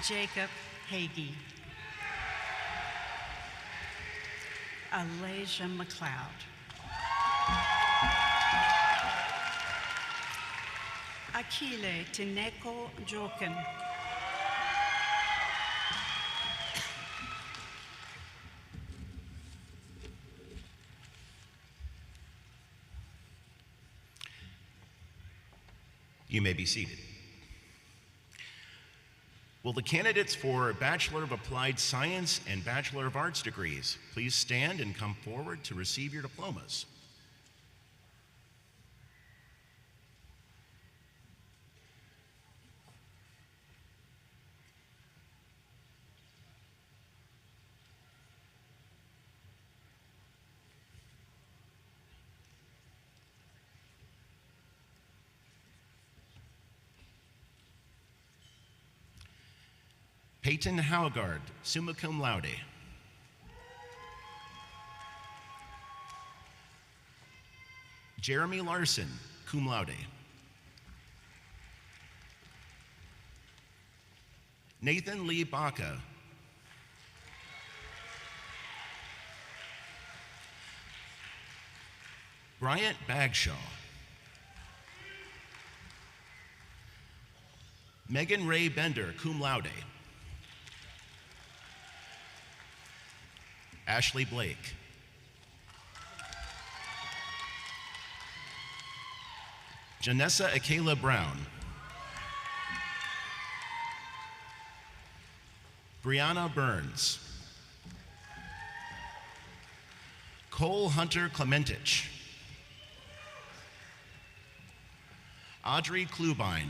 Jacob Hagee. Alasia McLeod. Akile Tineko Joken.
You may be seated. Will the candidates for Bachelor of Applied Science and Bachelor of Arts degrees please stand and come forward to receive your diplomas? Peyton Haugard, summa cum laude. Jeremy Larson, cum laude. Nathan Lee Baca. Bryant Bagshaw. Megan Ray Bender, cum laude. Ashley Blake. Janessa Akela Brown. Brianna Burns. Cole Hunter Clementich. Audrey Klubine.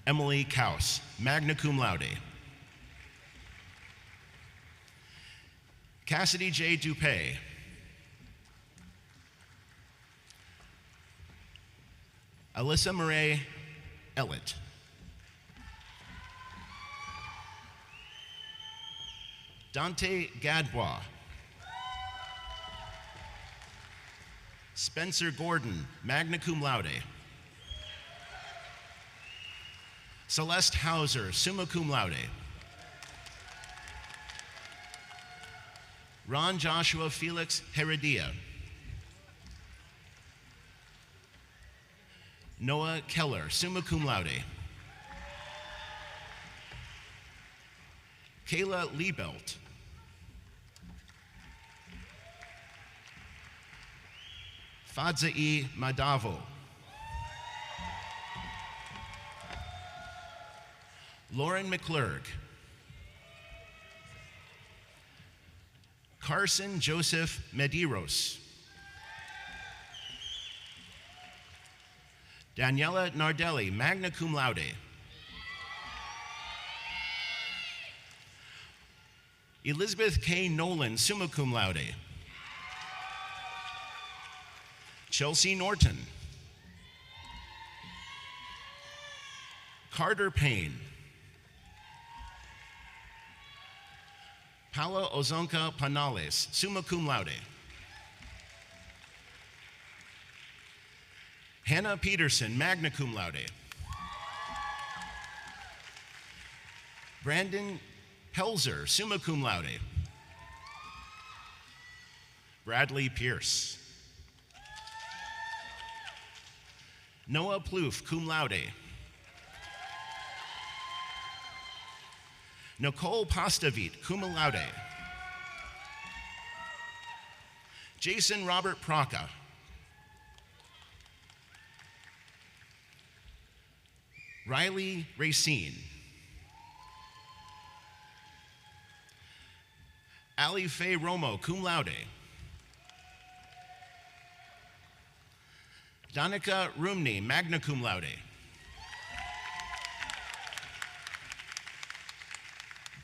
Emily Kaus, magna cum laude. Cassidy J. Dupay. Alyssa Murray Ellett. Dante Gadbois. Spencer Gordon, magna cum laude. Celeste Hauser, summa cum laude. Ron Joshua Felix Heredia. Noah Keller, summa cum laude. Kayla Liebelt. Fadzai Madavo. Lauren McClurg. Carson Joseph Medeiros. Daniela Nardelli, magna cum laude. Elizabeth K. Nolan, summa cum laude. Chelsea Norton. Carter Payne. Paula Ozonka Panales, summa cum laude. Hannah Peterson, magna cum laude. Brandon Helzer, summa cum laude. Bradley Pierce. Noah Plouffe, cum laude. Nicole Pastavit, cum laude. Jason Robert Praka. Riley Racine. Ali Faye Romo, cum laude. Danica Rumney, magna cum laude.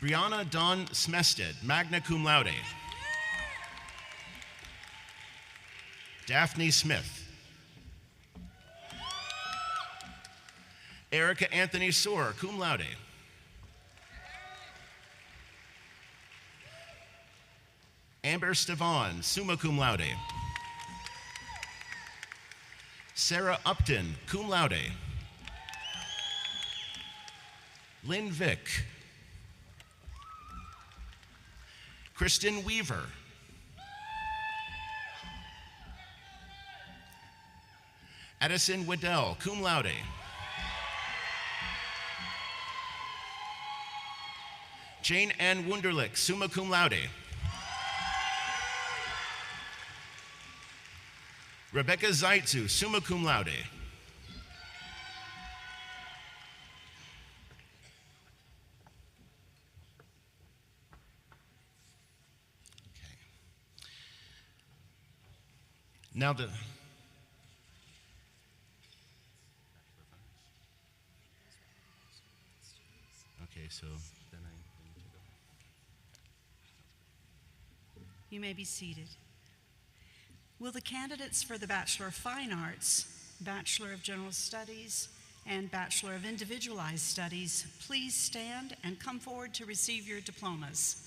Brianna Dawn Smested, magna cum laude. Daphne Smith. Erica Anthony Soar, cum laude. Amber Stavon, summa cum laude. Sarah Upton, cum laude. Lynn Vick. Kristen Weaver. Addison Waddell, cum laude. Jane Ann Wunderlich, summa cum laude. Rebecca Zaitzu, summa cum laude. Okay. Now the okay, so then I need to go.
You may be seated. Will the candidates for the Bachelor of Fine Arts, Bachelor of General Studies, and Bachelor of Individualized Studies please stand and come forward to receive your diplomas?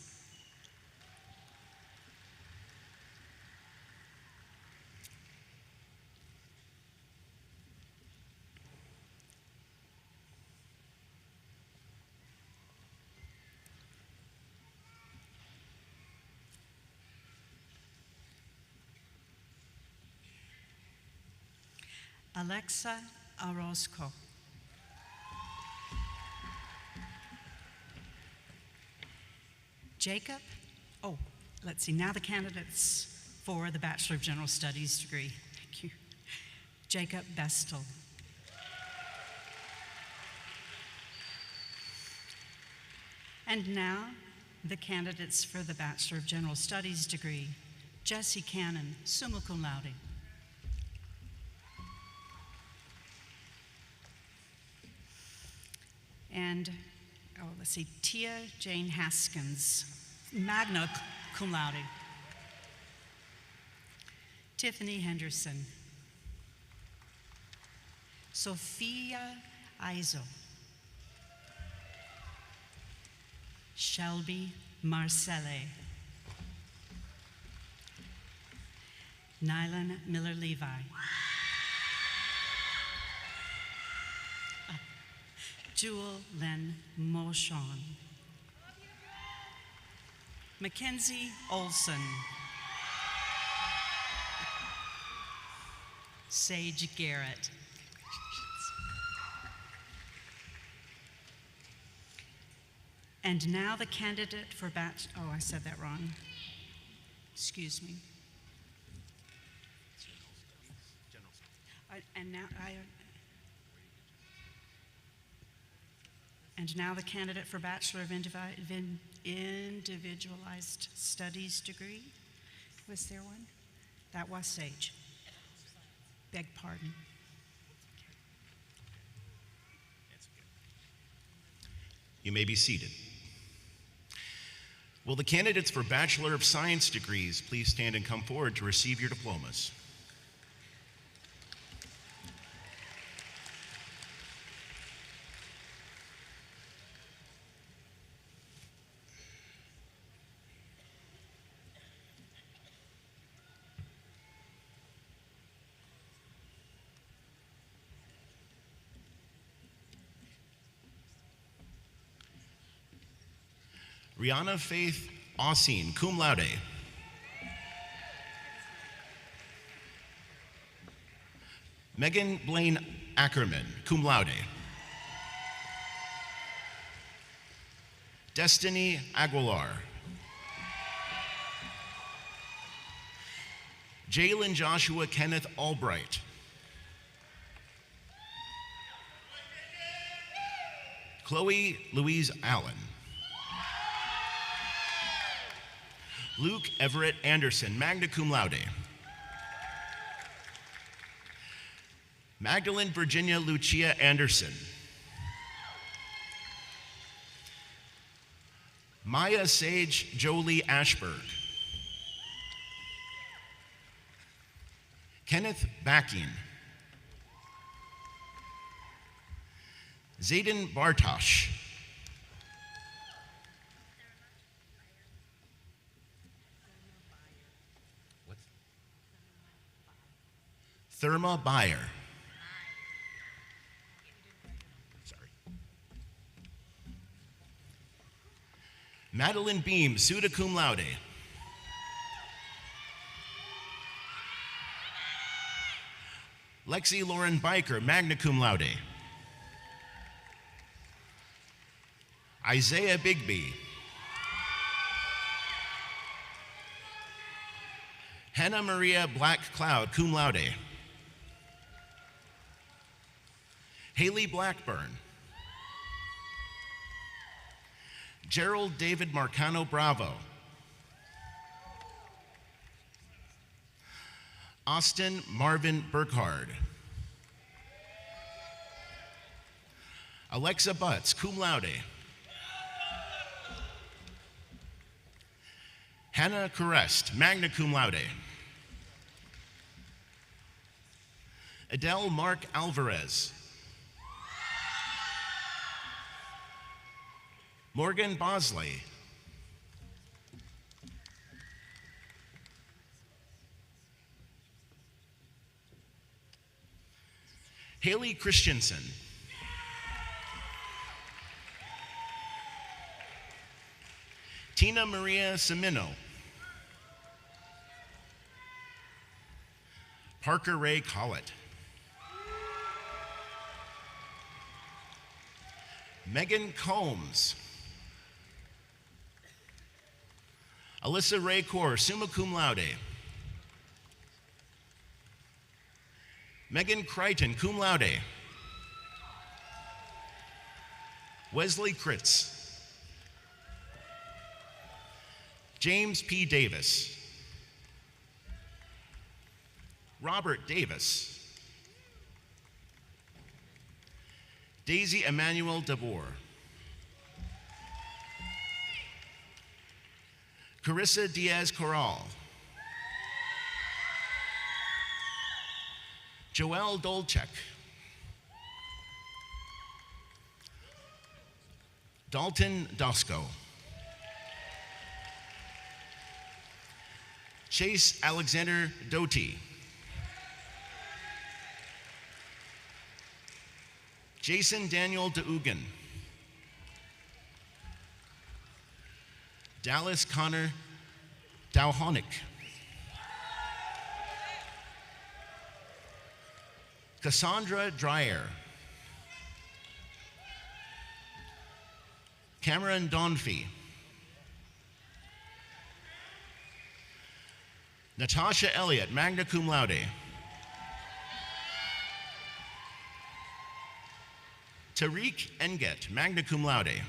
Alexa Orozco. Jacob, let's see, now the candidates for the Bachelor of General Studies degree. Thank you. Jacob Bestel. And now the candidates for the Bachelor of General Studies degree. Jesse Cannon, summa cum laude. And, Tia Jane Haskins, magna cum laude. Tiffany Henderson. Sophia Izo. Shelby Marcelle. Nylan Miller-Levi. Jewel Len Moshon. Mackenzie Olson. Sage Garrett. And now the candidate for I said that wrong. Excuse me. And now the candidate for Bachelor of Individualized Studies degree. Was there one? That was Sage. Beg pardon.
You may be seated. Will the candidates for Bachelor of Science degrees please stand and come forward to receive your diplomas? Rihanna Faith Ossine, cum laude. Megan Blaine Ackerman, cum laude. Destiny Aguilar. Jalen Joshua Kenneth Albright. Chloe Louise Allen. Luke Everett Anderson, magna cum laude. Magdalene Virginia Lucia Anderson. Maya Sage Jolie Ashberg. Kenneth Backing. Zayden Bartosh. Therma Bayer. Sorry. Madeline Beam, summa cum laude. Lexi Lauren Biker, magna cum laude. Isaiah Bigby. Hannah Maria Black Cloud, cum laude. Haley Blackburn. Gerald David Marcano Bravo. Austin Marvin Burkhard. Alexa Butts, cum laude. Hannah Carest, magna cum laude. Adele Mark Alvarez. Morgan Bosley. Haley Christensen. Tina Maria Semino. Parker Ray Collett. Megan Combs. Alyssa Ray Kaur, summa cum laude. Megan Crichton, cum laude. Wesley Kritz. James P. Davis. Robert Davis. Daisy Emmanuel DeBoer. Carissa Diaz Corral. Joelle Dolchek. Dalton Dosco. Chase Alexander Doty. Jason Daniel DeUgen. Dallas Connor Dowhonick. Cassandra Dreyer. Cameron Donfie. Natasha Elliott, magna cum laude. Tariq Enget, magna cum laude.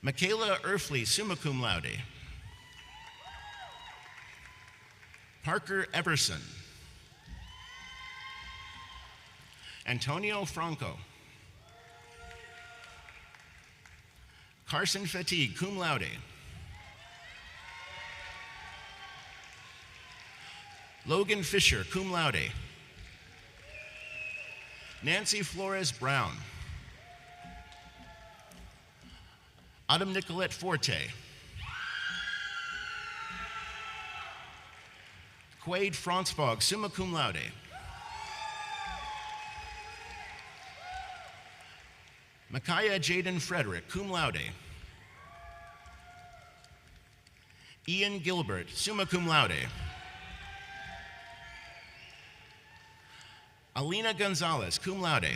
Michaela Erfley, summa cum laude. Parker Everson. Antonio Franco. Carson Fatigue, cum laude. Logan Fisher, cum laude. Nancy Flores Brown. Autumn Nicolette Forte. Quaid Franzbog, summa cum laude. Micaiah Jaden Frederick, cum laude. Ian Gilbert, summa cum laude. Alina Gonzalez, cum laude.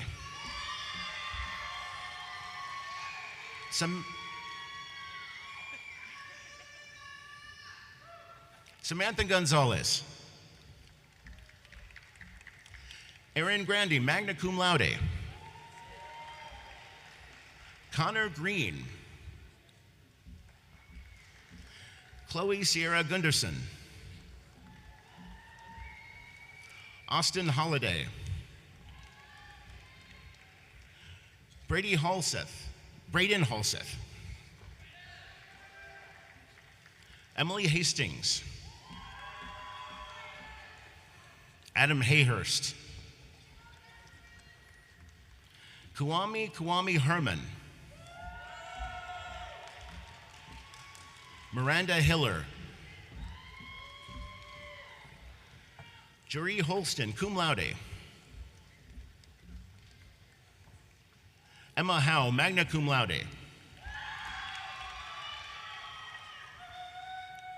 Samantha Gonzalez. Erin Grandy, magna cum laude. Connor Green. Chloe Sierra Gunderson. Austin Holliday. Braden Halseth. Emily Hastings. Adam Hayhurst. Kwame Herman. Miranda Hiller. Jeree Holston, cum laude. Emma Howe, magna cum laude.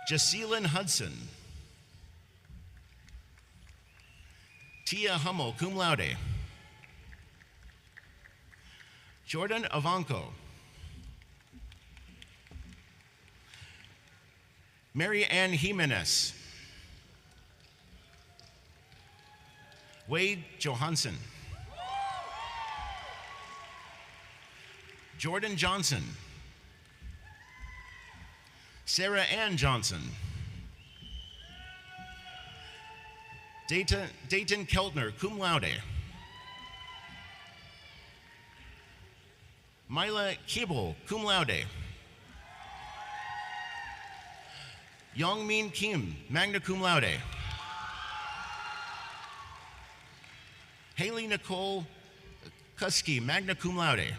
Jacelyn Hudson. Tia Hummel, cum laude. Jordan Avanco. Mary Ann Jimenez. Wade Johansson. Jordan Johnson. Sarah Ann Johnson. Dayton Keltner, cum laude. Mila Kibble, cum laude. Youngmin Kim, magna cum laude. Haley Nicole Kusky, magna cum laude.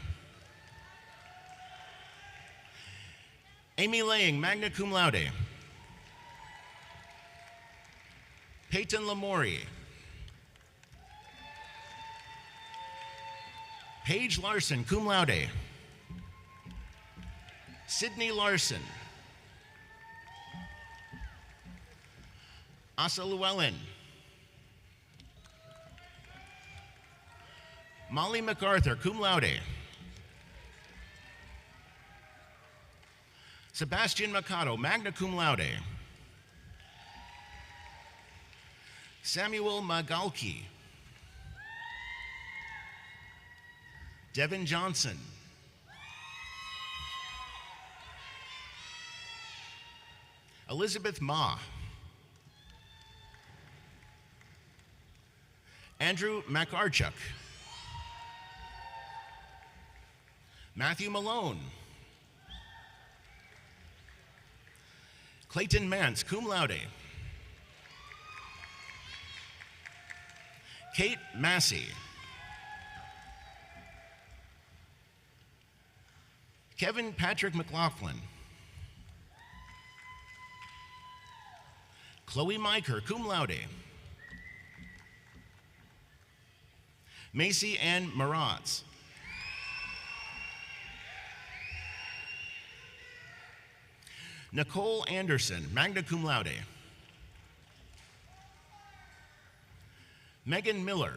Amy Lang, magna cum laude. Peyton Lamori. Paige Larson, cum laude. Sydney Larson. Asa Llewellyn. Molly MacArthur, cum laude. Sebastian Mercado, magna cum laude. Samuel Magalki. Devin Johnson. Elizabeth Ma. Andrew McArchuk. Matthew Malone. Clayton Mance, cum laude. Kate Massey. Kevin Patrick McLaughlin. Chloe Miker, cum laude. Macy Ann Maratz. Nicole Anderson, magna cum laude. Megan Miller.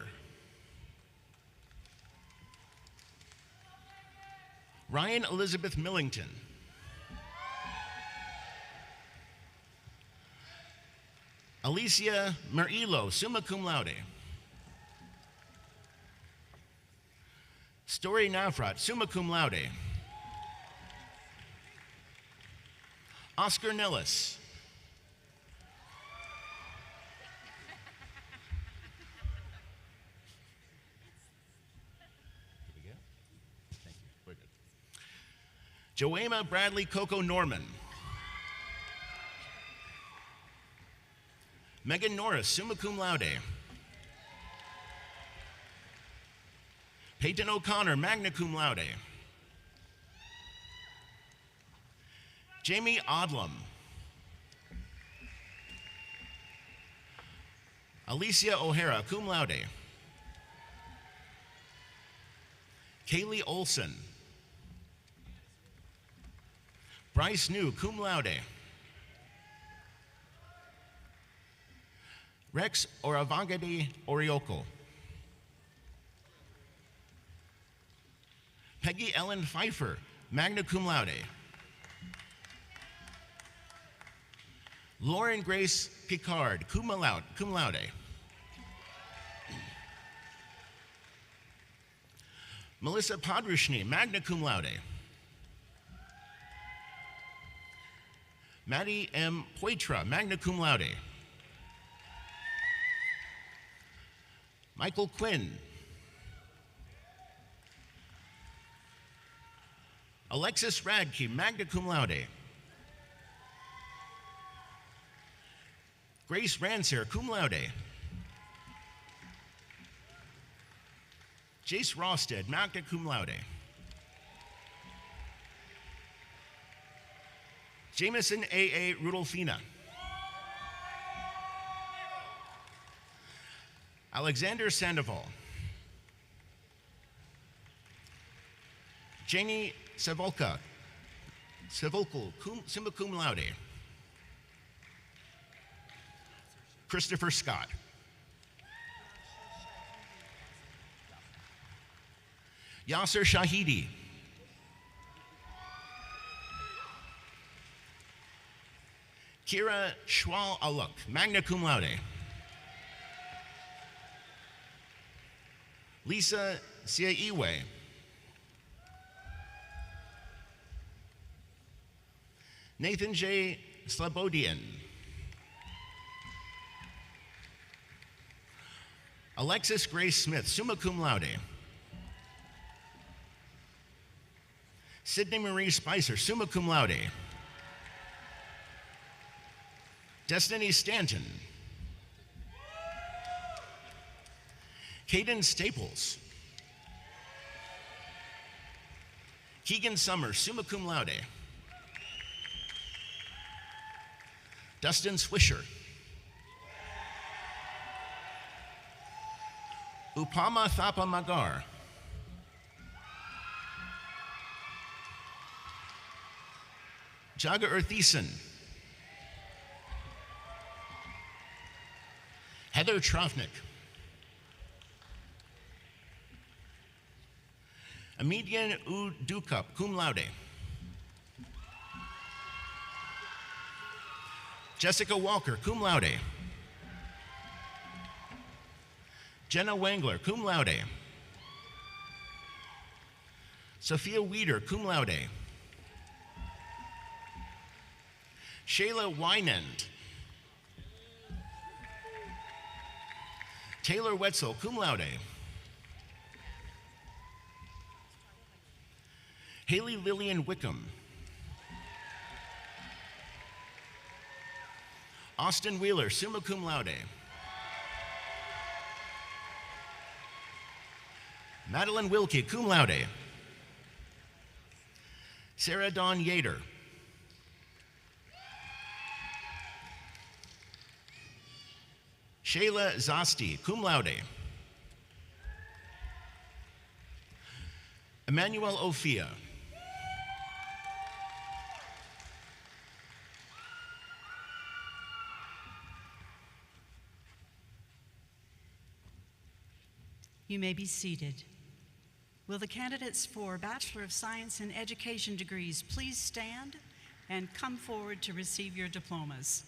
Ryan Elizabeth Millington. Alicia Murillo, summa cum laude. Story Navrat, summa cum laude. Oscar Nellis. Thank you. We're good. Joema Bradley Coco Norman. Megan Norris, summa cum laude. Peyton O'Connor, magna cum laude. Jamie Odlum. Alicia O'Hara, cum laude. Kaylee Olson. Bryce New, cum laude. Rex Oravangadi Orioko. Peggy Ellen Pfeiffer, magna cum laude. Lauren Grace Picard, cum laude. Melissa Podrushny, magna cum laude. Maddie M. Poitra, magna cum laude. Michael Quinn. Alexis Radke, magna cum laude. Grace Ranser, cum laude. Jace Rosted, magna cum laude. Jameson A.A. Rudolfina. Alexander Sandoval. Janie Savolka, summa cum laude. Christopher Scott. Yasser Shahidi. Kira Schwal Aluk, magna cum laude. Lisa Siaiwe. Nathan J. Slobodian. Alexis Grace Smith, summa cum laude. Sydney Marie Spicer, summa cum laude. Destiny Stanton. Caden Staples. Keegan Summers, summa cum laude. Dustin Swisher. Upama Thapa Magar. Jaga Earthison. Heather Trofnick. Amedian U. Dukup, cum laude. Jessica Walker, cum laude. Jenna Wangler, cum laude. Sophia Weeder, cum laude. Shayla Wynand. Taylor Wetzel, cum laude. Haley Lillian Wickham. Austin Wheeler, summa cum laude. Madeline Wilkie, cum laude. Sarah Dawn Yater. Shayla Zosti, cum laude. Emmanuel Ophia.
You may be seated. Will the candidates for Bachelor of Science in Education degrees please stand and come forward to receive your diplomas?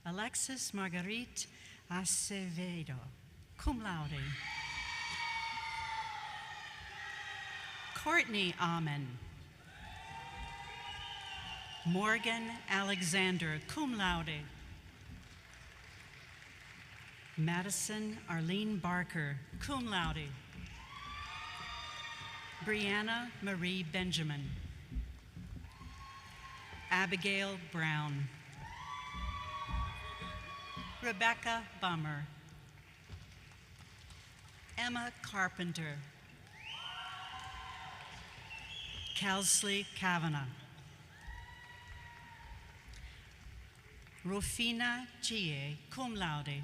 Alexis Marguerite Acevedo, cum laude. Courtney Amen. Morgan Alexander, cum laude. Madison Arlene Barker, cum laude. Brianna Marie Benjamin. Abigail Brown. Rebecca Bummer. Emma Carpenter. Kelsley Kavanagh. Rufina Chie, cum laude.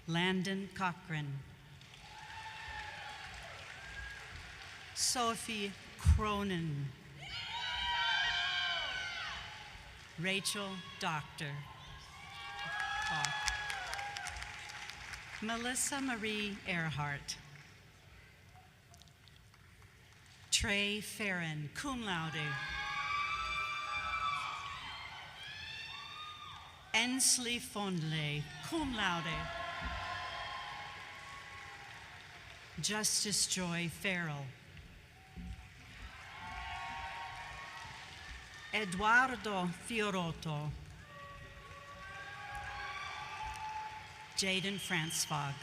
Landon Cochran. Sophie Cronin. Rachel Doctor. Melissa Marie Earhart. Trey Farron, cum laude. Ensley Fondley, cum laude. Justice Joy Farrell. Eduardo Fiorotto. Jaden Franzfog.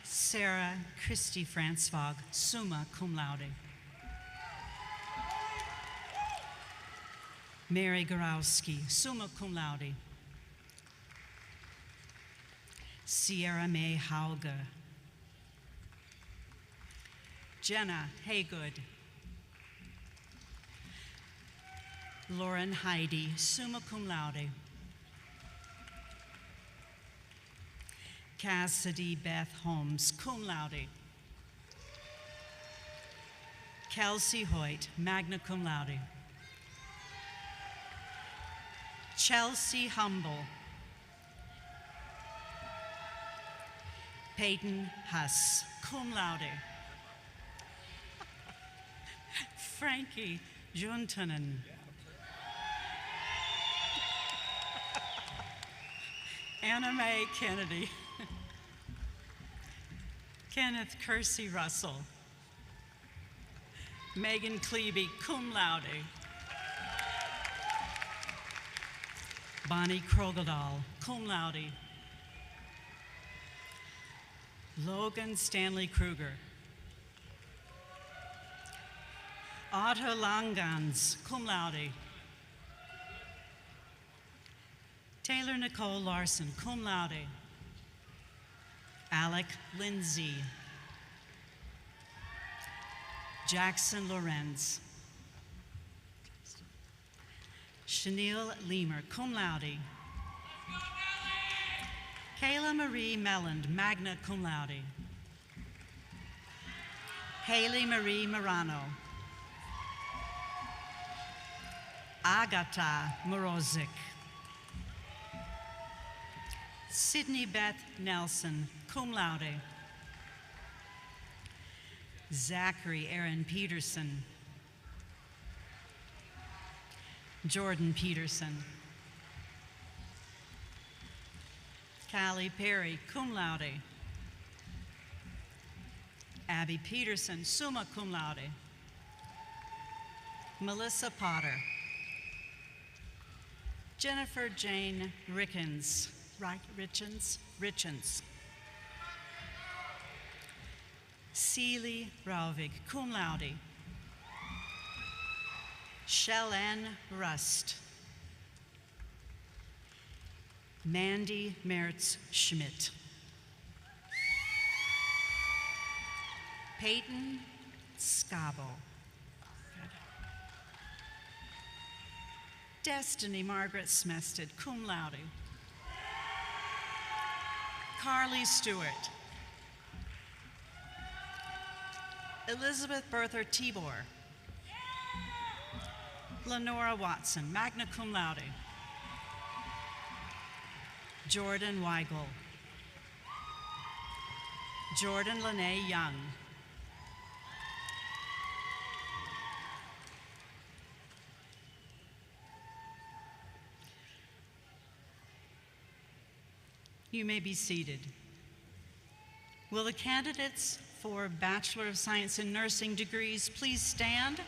Sarah Christie Franzfog, summa cum laude. Mary Gorowski, summa cum laude. Sierra Mae Hauger. Jenna Haygood. Lauren Heidi, summa cum laude. Cassidy Beth Holmes, cum laude. Kelsey Hoyt, magna cum laude. Chelsea Humble. Peyton Huss, cum laude. Frankie Juntanen. Anna Mae Kennedy. Kenneth Kersey Russell. Megan Klebe, cum laude. Bonnie Krogadal, cum laude. Logan Stanley Kruger. Otto Langans, cum laude. Taylor Nicole Larson, cum laude. Alec Lindsay. Jackson Lorenz. Chanel Lemer, cum laude. Kayla Marie Melland, magna cum laude. Haley Marie Morano. Agata Morozic. Sydney Beth Nelson, cum laude. Zachary Aaron Peterson. Jordan Peterson. Callie Perry, cum laude. Abby Peterson, summa cum laude. Melissa Potter. Jennifer Jane Richens. Richens. Seeley Rauvig, cum laude. Shell-Ann Rust. Mandy Mertz Schmidt. Peyton Scavo. Destiny Margaret Smested, cum laude. Carly Stewart. Elizabeth Berther Tibor. Lenora Watson, magna cum laude. Jordan Weigel. Jordan Lene Young. You may be seated. Will the candidates for Bachelor of Science in Nursing degrees please stand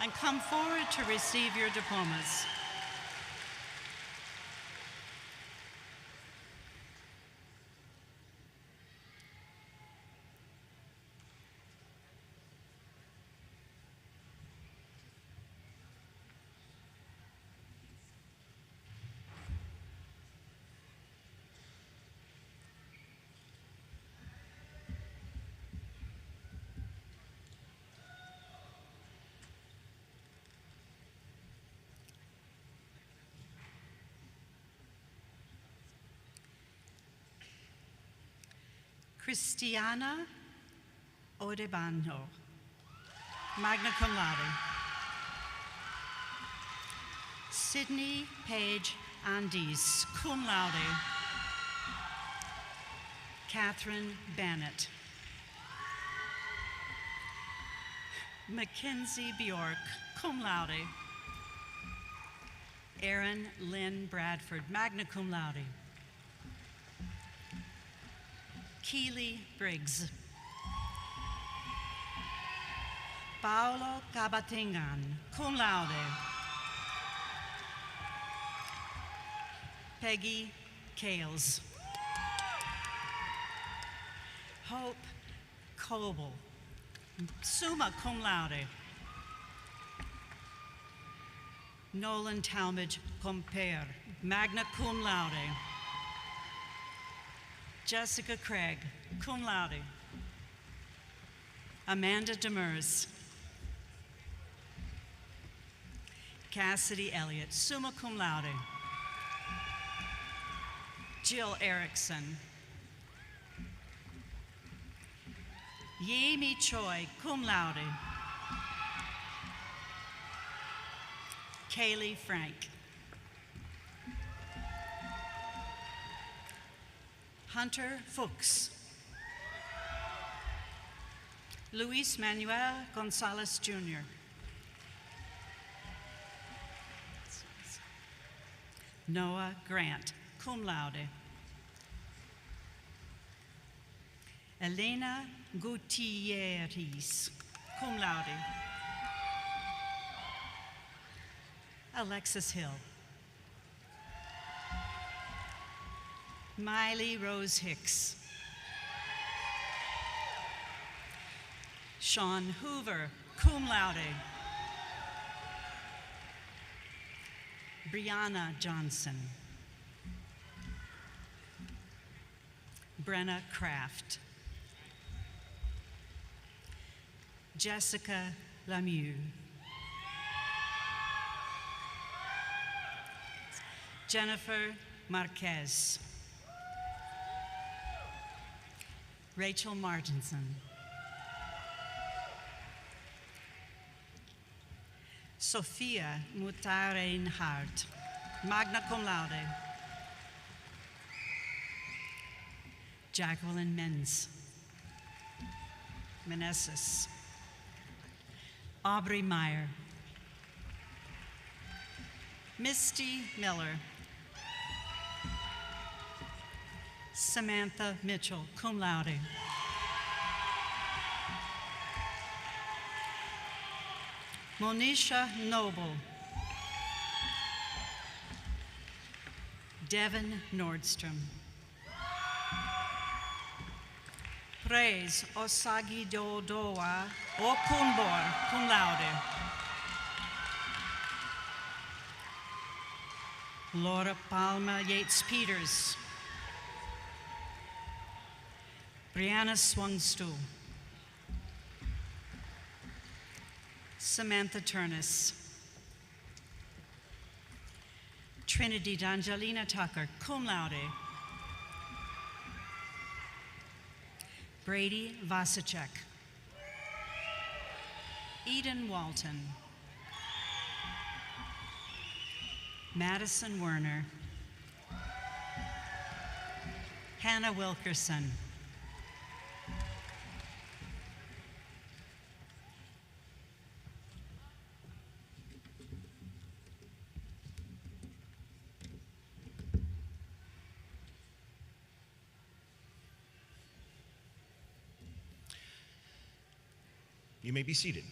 and come forward to receive your diplomas? Christiana Odebano, magna cum laude. Sydney Page Andes, cum laude. Catherine Bannett. Mackenzie Bjork, cum laude. Erin Lynn Bradford, magna cum laude. Keely Briggs. Paolo Cabatingan, cum laude. Peggy Kales. Hope Coble, summa cum laude. Nolan Talmadge Compere, magna cum laude. Jessica Craig, cum laude. Amanda Demers. Cassidy Elliott, summa cum laude. Jill Erickson. Yemi Choi, cum laude. Kaylee Frank. Hunter Fuchs. Luis Manuel Gonzalez Jr. Noah Grant, cum laude. Elena Gutierrez, cum laude. Alexis Hill. Miley Rose Hicks. Sean Hoover, cum laude. Brianna Johnson. Brenna Kraft. Jessica Lemieux. Jennifer Marquez. Rachel Martinson. Sophia Mutarenhart, magna cum laude. Jacqueline Meneses. Aubrey Meyer. Misty Miller. Samantha Mitchell, cum laude. Monisha Noble. Devin Nordstrom. Praise Osagidodoa Okunbor, cum laude. Laura Palma Yates Peters. Brianna Swungstool. Samantha Turnus. Trinity D'Angelina Tucker, cum laude. Brady Vasicek. Eden Walton. Madison Werner. Hannah Wilkerson.
You may be seated.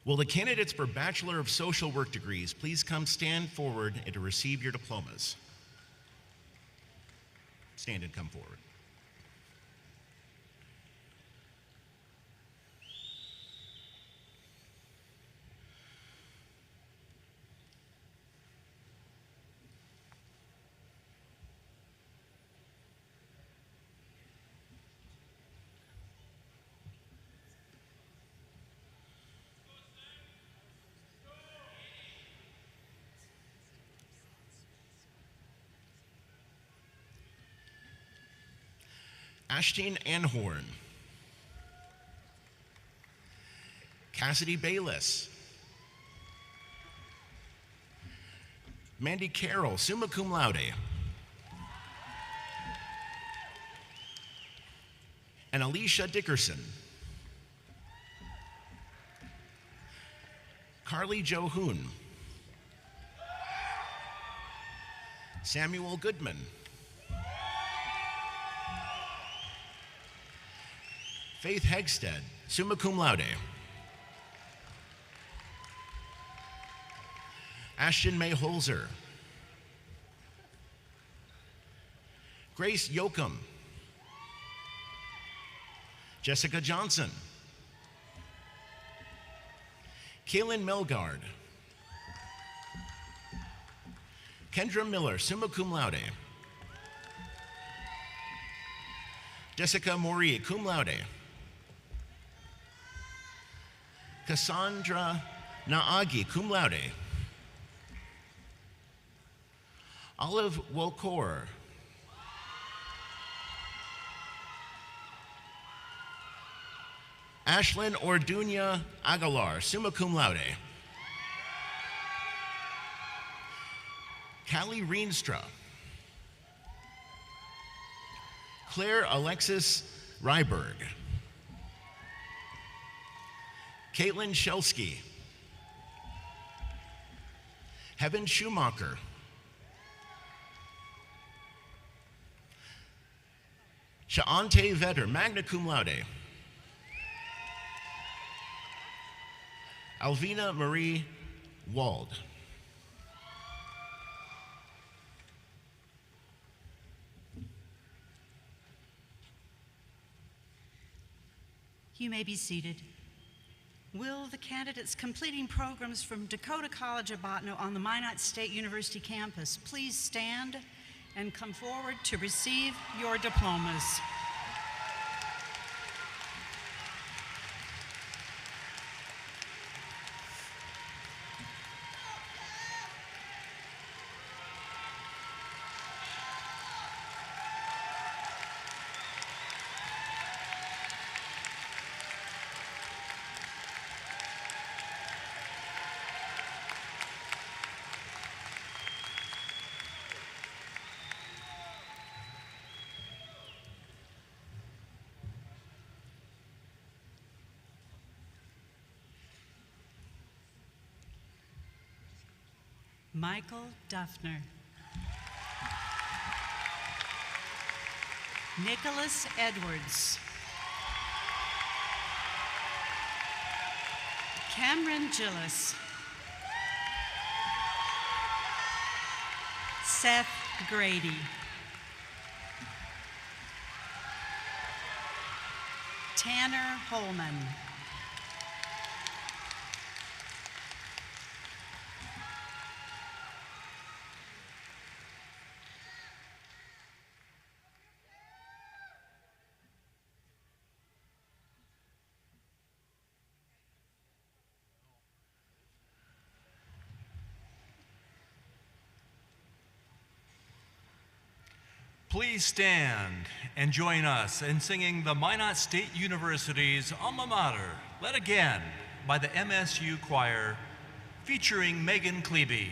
Will the candidates for Bachelor of Social Work degrees please come stand forward and to receive your diplomas? Stand and come forward. Ashton Anhorn. Cassidy Bayless. Mandy Carroll, summa cum laude. And Alicia Dickerson. Carly Jo Hoon. Samuel Goodman. Faith Hegstead, summa cum laude. Ashton May Holzer. Grace Yoakum. Jessica Johnson. Kaylin Melgard. Kendra Miller, summa cum laude. Jessica Mori, cum laude. Cassandra Naagi, cum laude. Olive Wokor. Ashlyn Orduña Aguilar, summa cum laude. Callie Reenstra. Claire Alexis Ryberg. Caitlin Shelsky. Heaven Schumacher. Shaante Vetter, magna cum laude. Alvina Marie Wald.
You may be seated. Will the candidates completing programs from Dakota College of Botano on the Minot State University campus please stand and come forward to receive your diplomas? Michael Duffner. Nicholas Edwards. Cameron Gillis. Seth Grady. Tanner Holman.
Please stand and join us in singing the Minot State University's alma mater, Led Again, by the MSU Choir, featuring Megan Klebe.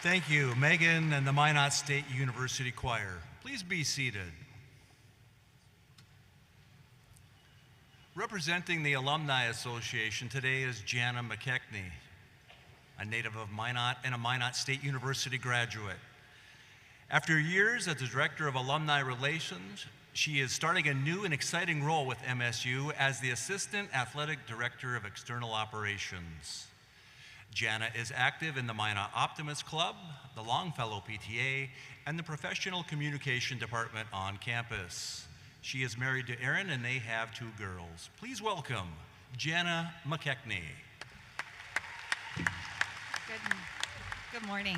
Thank you, Megan and the Minot State University Choir. Please be seated. Representing the Alumni Association today is Jana McKechnie, a native of Minot and a Minot State University graduate. After years as the Director of Alumni Relations, she is starting a new and exciting role with MSU as the Assistant Athletic Director of External Operations. Jana is active in the Minot Optimist Club, the Longfellow PTA, and the Professional Communication Department on campus. She is married to Aaron and they have 2 girls. Please welcome Jana McKechnie.
Good morning.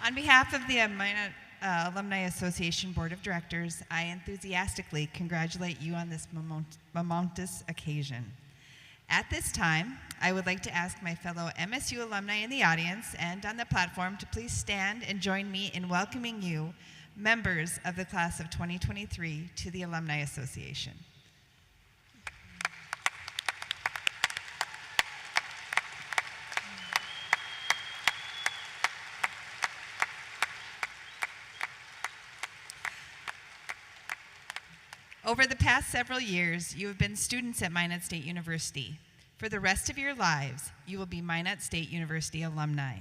On behalf of the Minot Alumni Association Board of Directors, I enthusiastically congratulate you on this momentous occasion. At this time, I would like to ask my fellow MSU alumni in the audience and on the platform to please stand and join me in welcoming you, members of the class of 2023, to the Alumni Association. Over the past several years, you have been students at Minot State University. For the rest of your lives, you will be Minot State University alumni.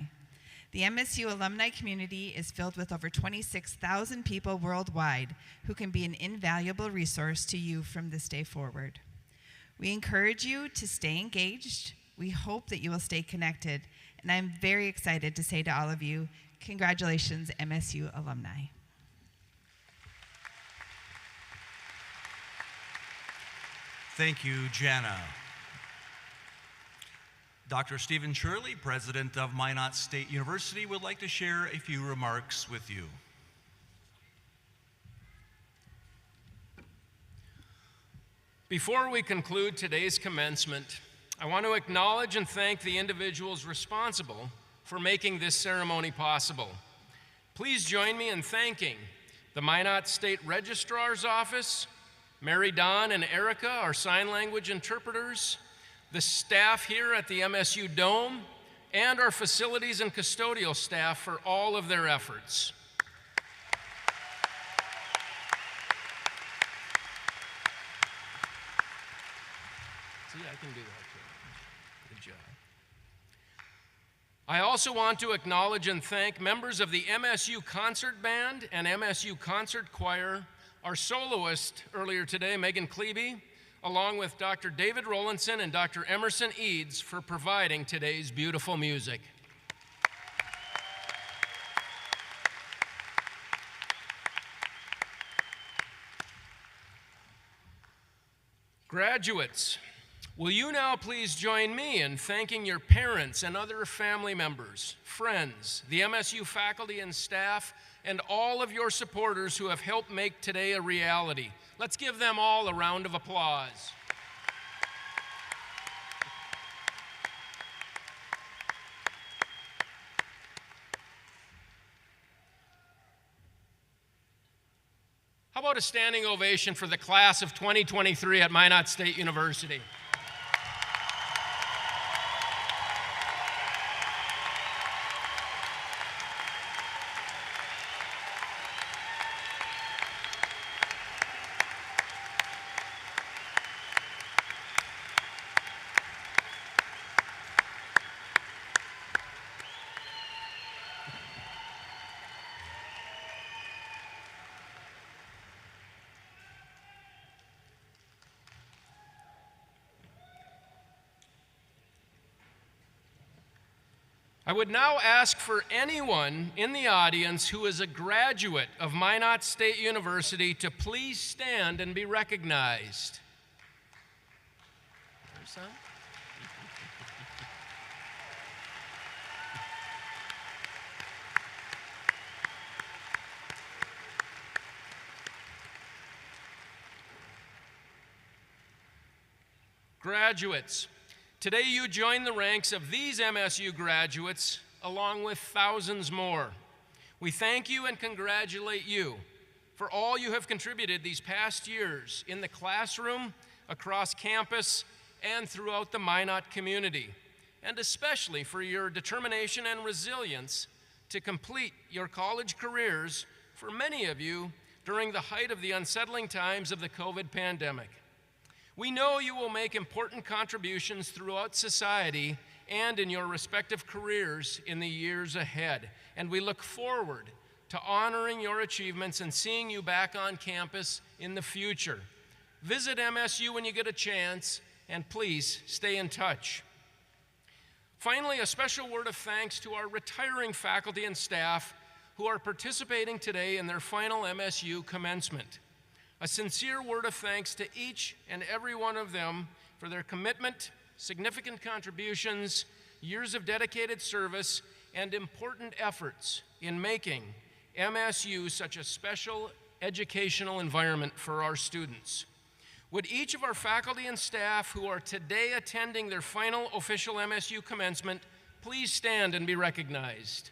The MSU alumni community is filled with over 26,000 people worldwide who can be an invaluable resource to you from this day forward. We encourage you to stay engaged. We hope that you will stay connected, and I'm very excited to say to all of you, congratulations, MSU alumni.
Thank you, Jana. Dr. Stephen Shirley, president of Minot State University, would like to share a few remarks with you.
Before we conclude today's commencement, I want to acknowledge and thank the individuals responsible for making this ceremony possible. Please join me in thanking the Minot State Registrar's Office, Mary Dawn and Erica, our sign language interpreters, the staff here at the MSU Dome, and our facilities and custodial staff for all of their efforts. See, I can do that too. Good job. I also want to acknowledge and thank members of the MSU Concert Band and MSU Concert Choir, our soloist earlier today, Megan Klebe, along with Dr. David Rowlandson and Dr. Emerson Eads for providing today's beautiful music. Graduates, will you now please join me in thanking your parents and other family members, friends, the MSU faculty and staff, and all of your supporters who have helped make today a reality. Let's give them all a round of applause. How about a standing ovation for the class of 2023 at Minot State University? I would now ask for anyone in the audience who is a graduate of Minot State University to please stand and be recognized. There's some. Graduates, today you join the ranks of these MSU graduates along with thousands more. We thank you and congratulate you for all you have contributed these past years in the classroom, across campus, and throughout the Minot community, and especially for your determination and resilience to complete your college careers for many of you during the height of the unsettling times of the COVID pandemic. We know you will make important contributions throughout society and in your respective careers in the years ahead, and we look forward to honoring your achievements and seeing you back on campus in the future. Visit MSU when you get a chance, and please stay in touch. Finally, a special word of thanks to our retiring faculty and staff who are participating today in their final MSU commencement. A sincere word of thanks to each and every one of them for their commitment, significant contributions, years of dedicated service, and important efforts in making MSU such a special educational environment for our students. Would each of our faculty and staff who are today attending their final official MSU commencement please stand and be recognized?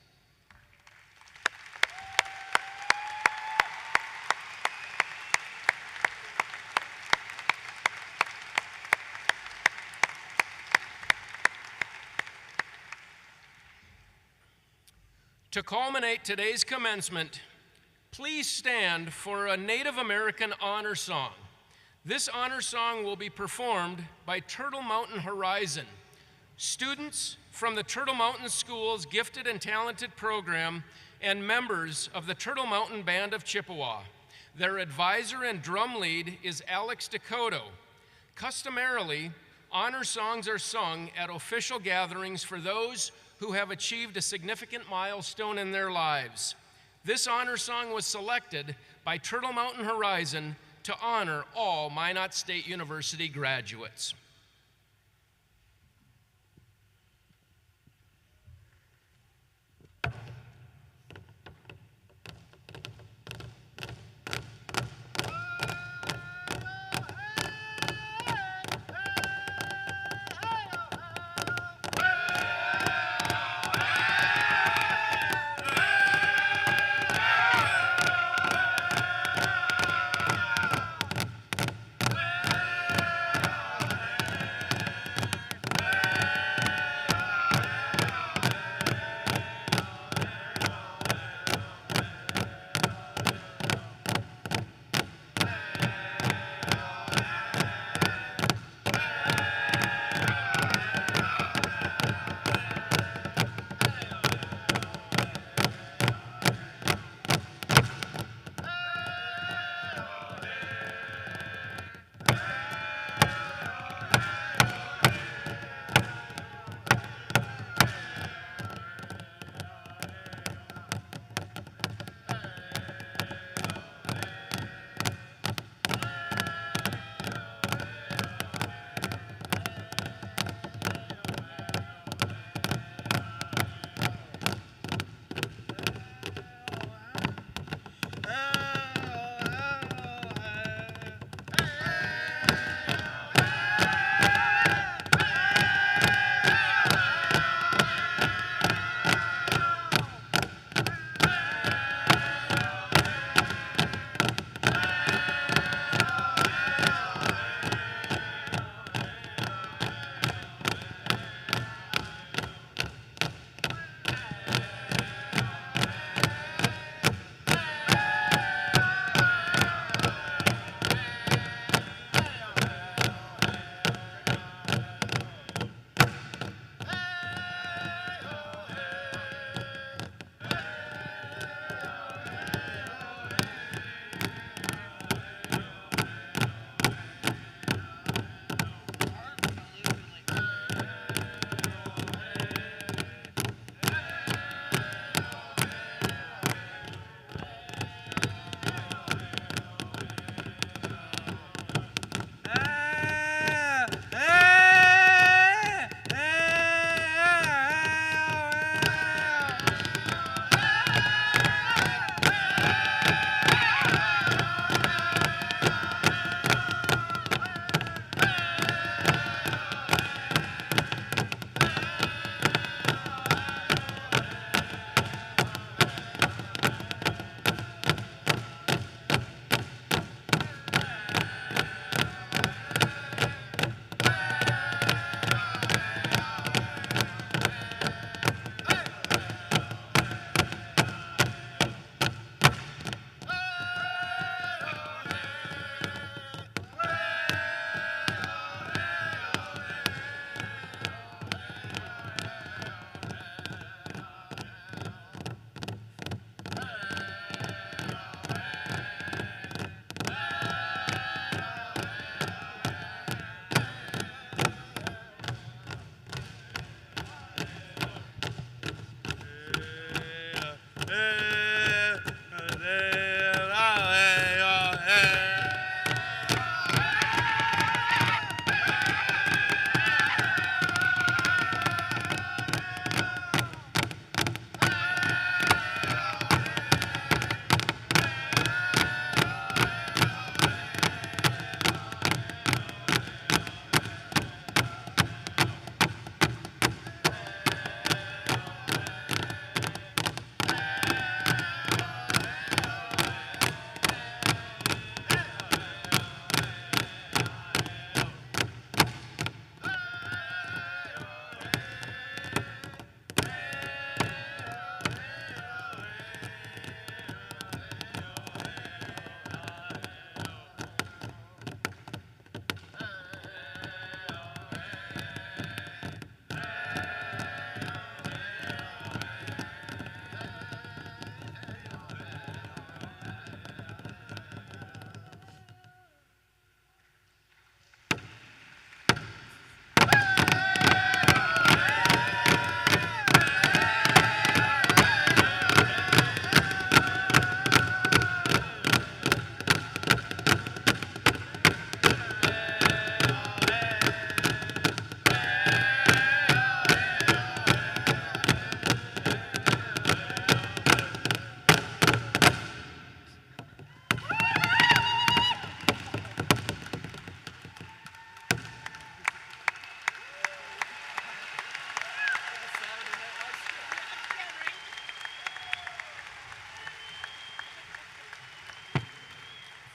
To culminate today's commencement, please stand for a Native American honor song. This honor song will be performed by Turtle Mountain Horizon, students from the Turtle Mountain School's Gifted and Talented program and members of the Turtle Mountain Band of Chippewa. Their advisor and drum lead is Alex Dakota. Customarily, honor songs are sung at official gatherings for those who have achieved a significant milestone in their lives. This honor song was selected by Turtle Mountain Horizon to honor all Minot State University graduates.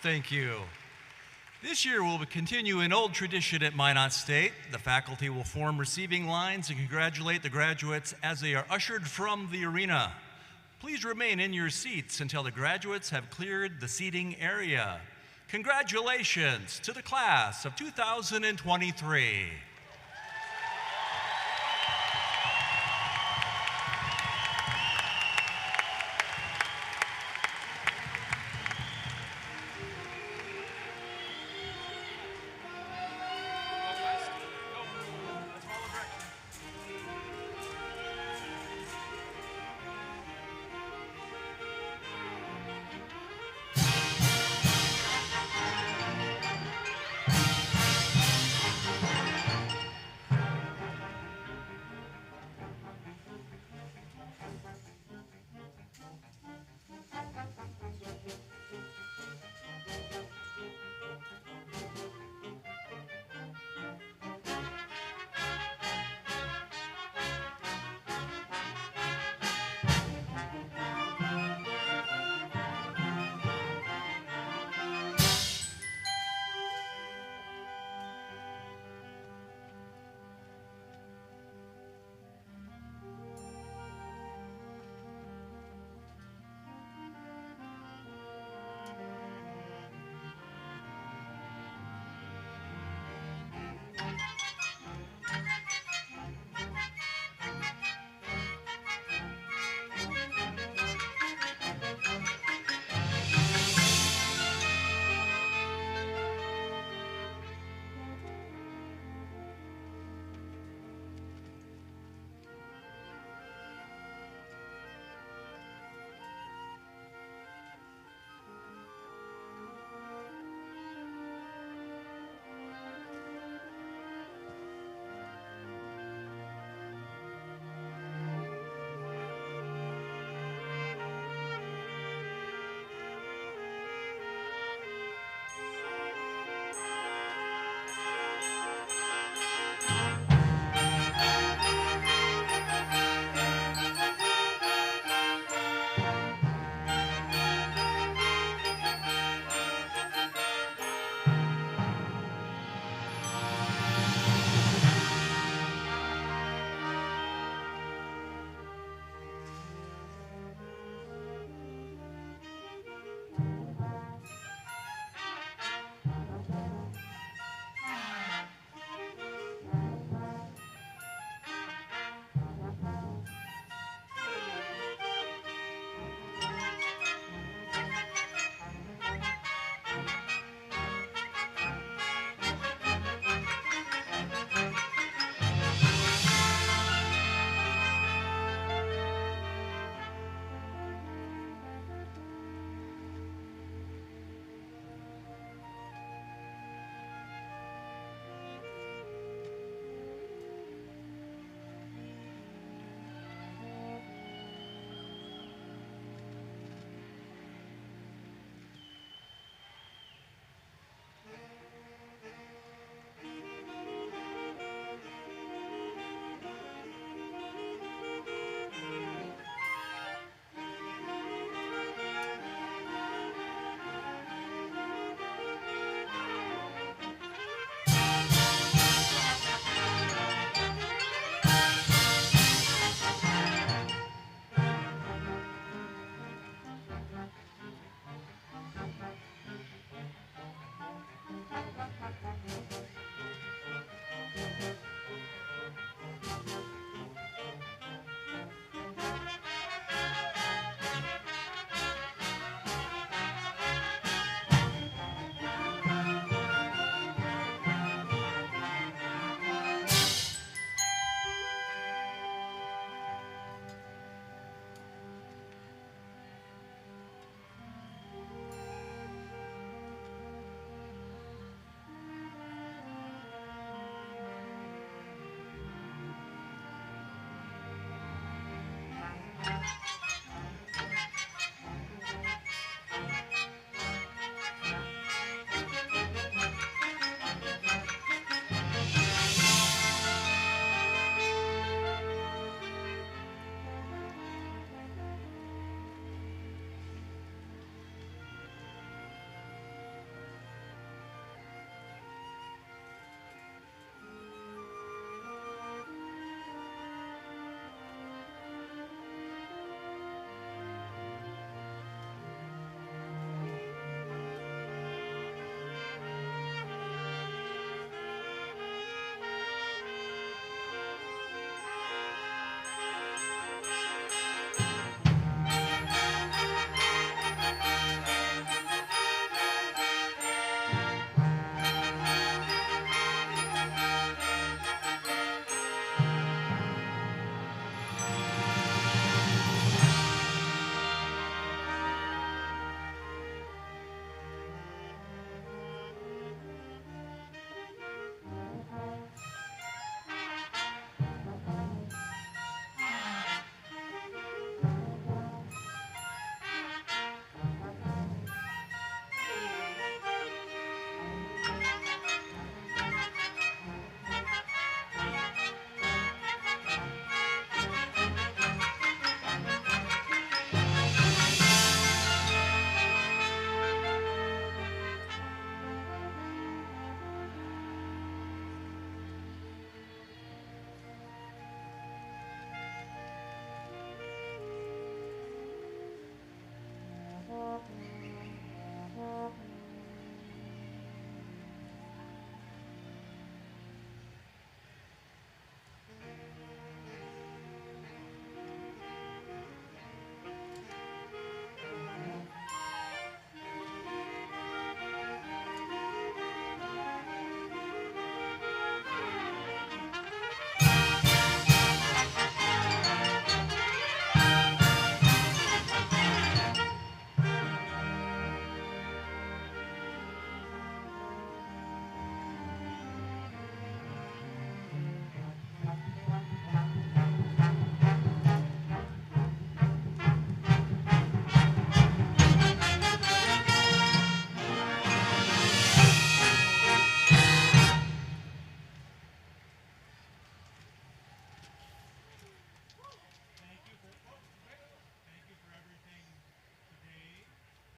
thank you. This year will continue an old tradition at Minot State. The faculty will form receiving lines and congratulate the graduates as they are ushered from the arena. Please remain in your seats until the graduates have cleared the seating area. Congratulations to the class of 2023.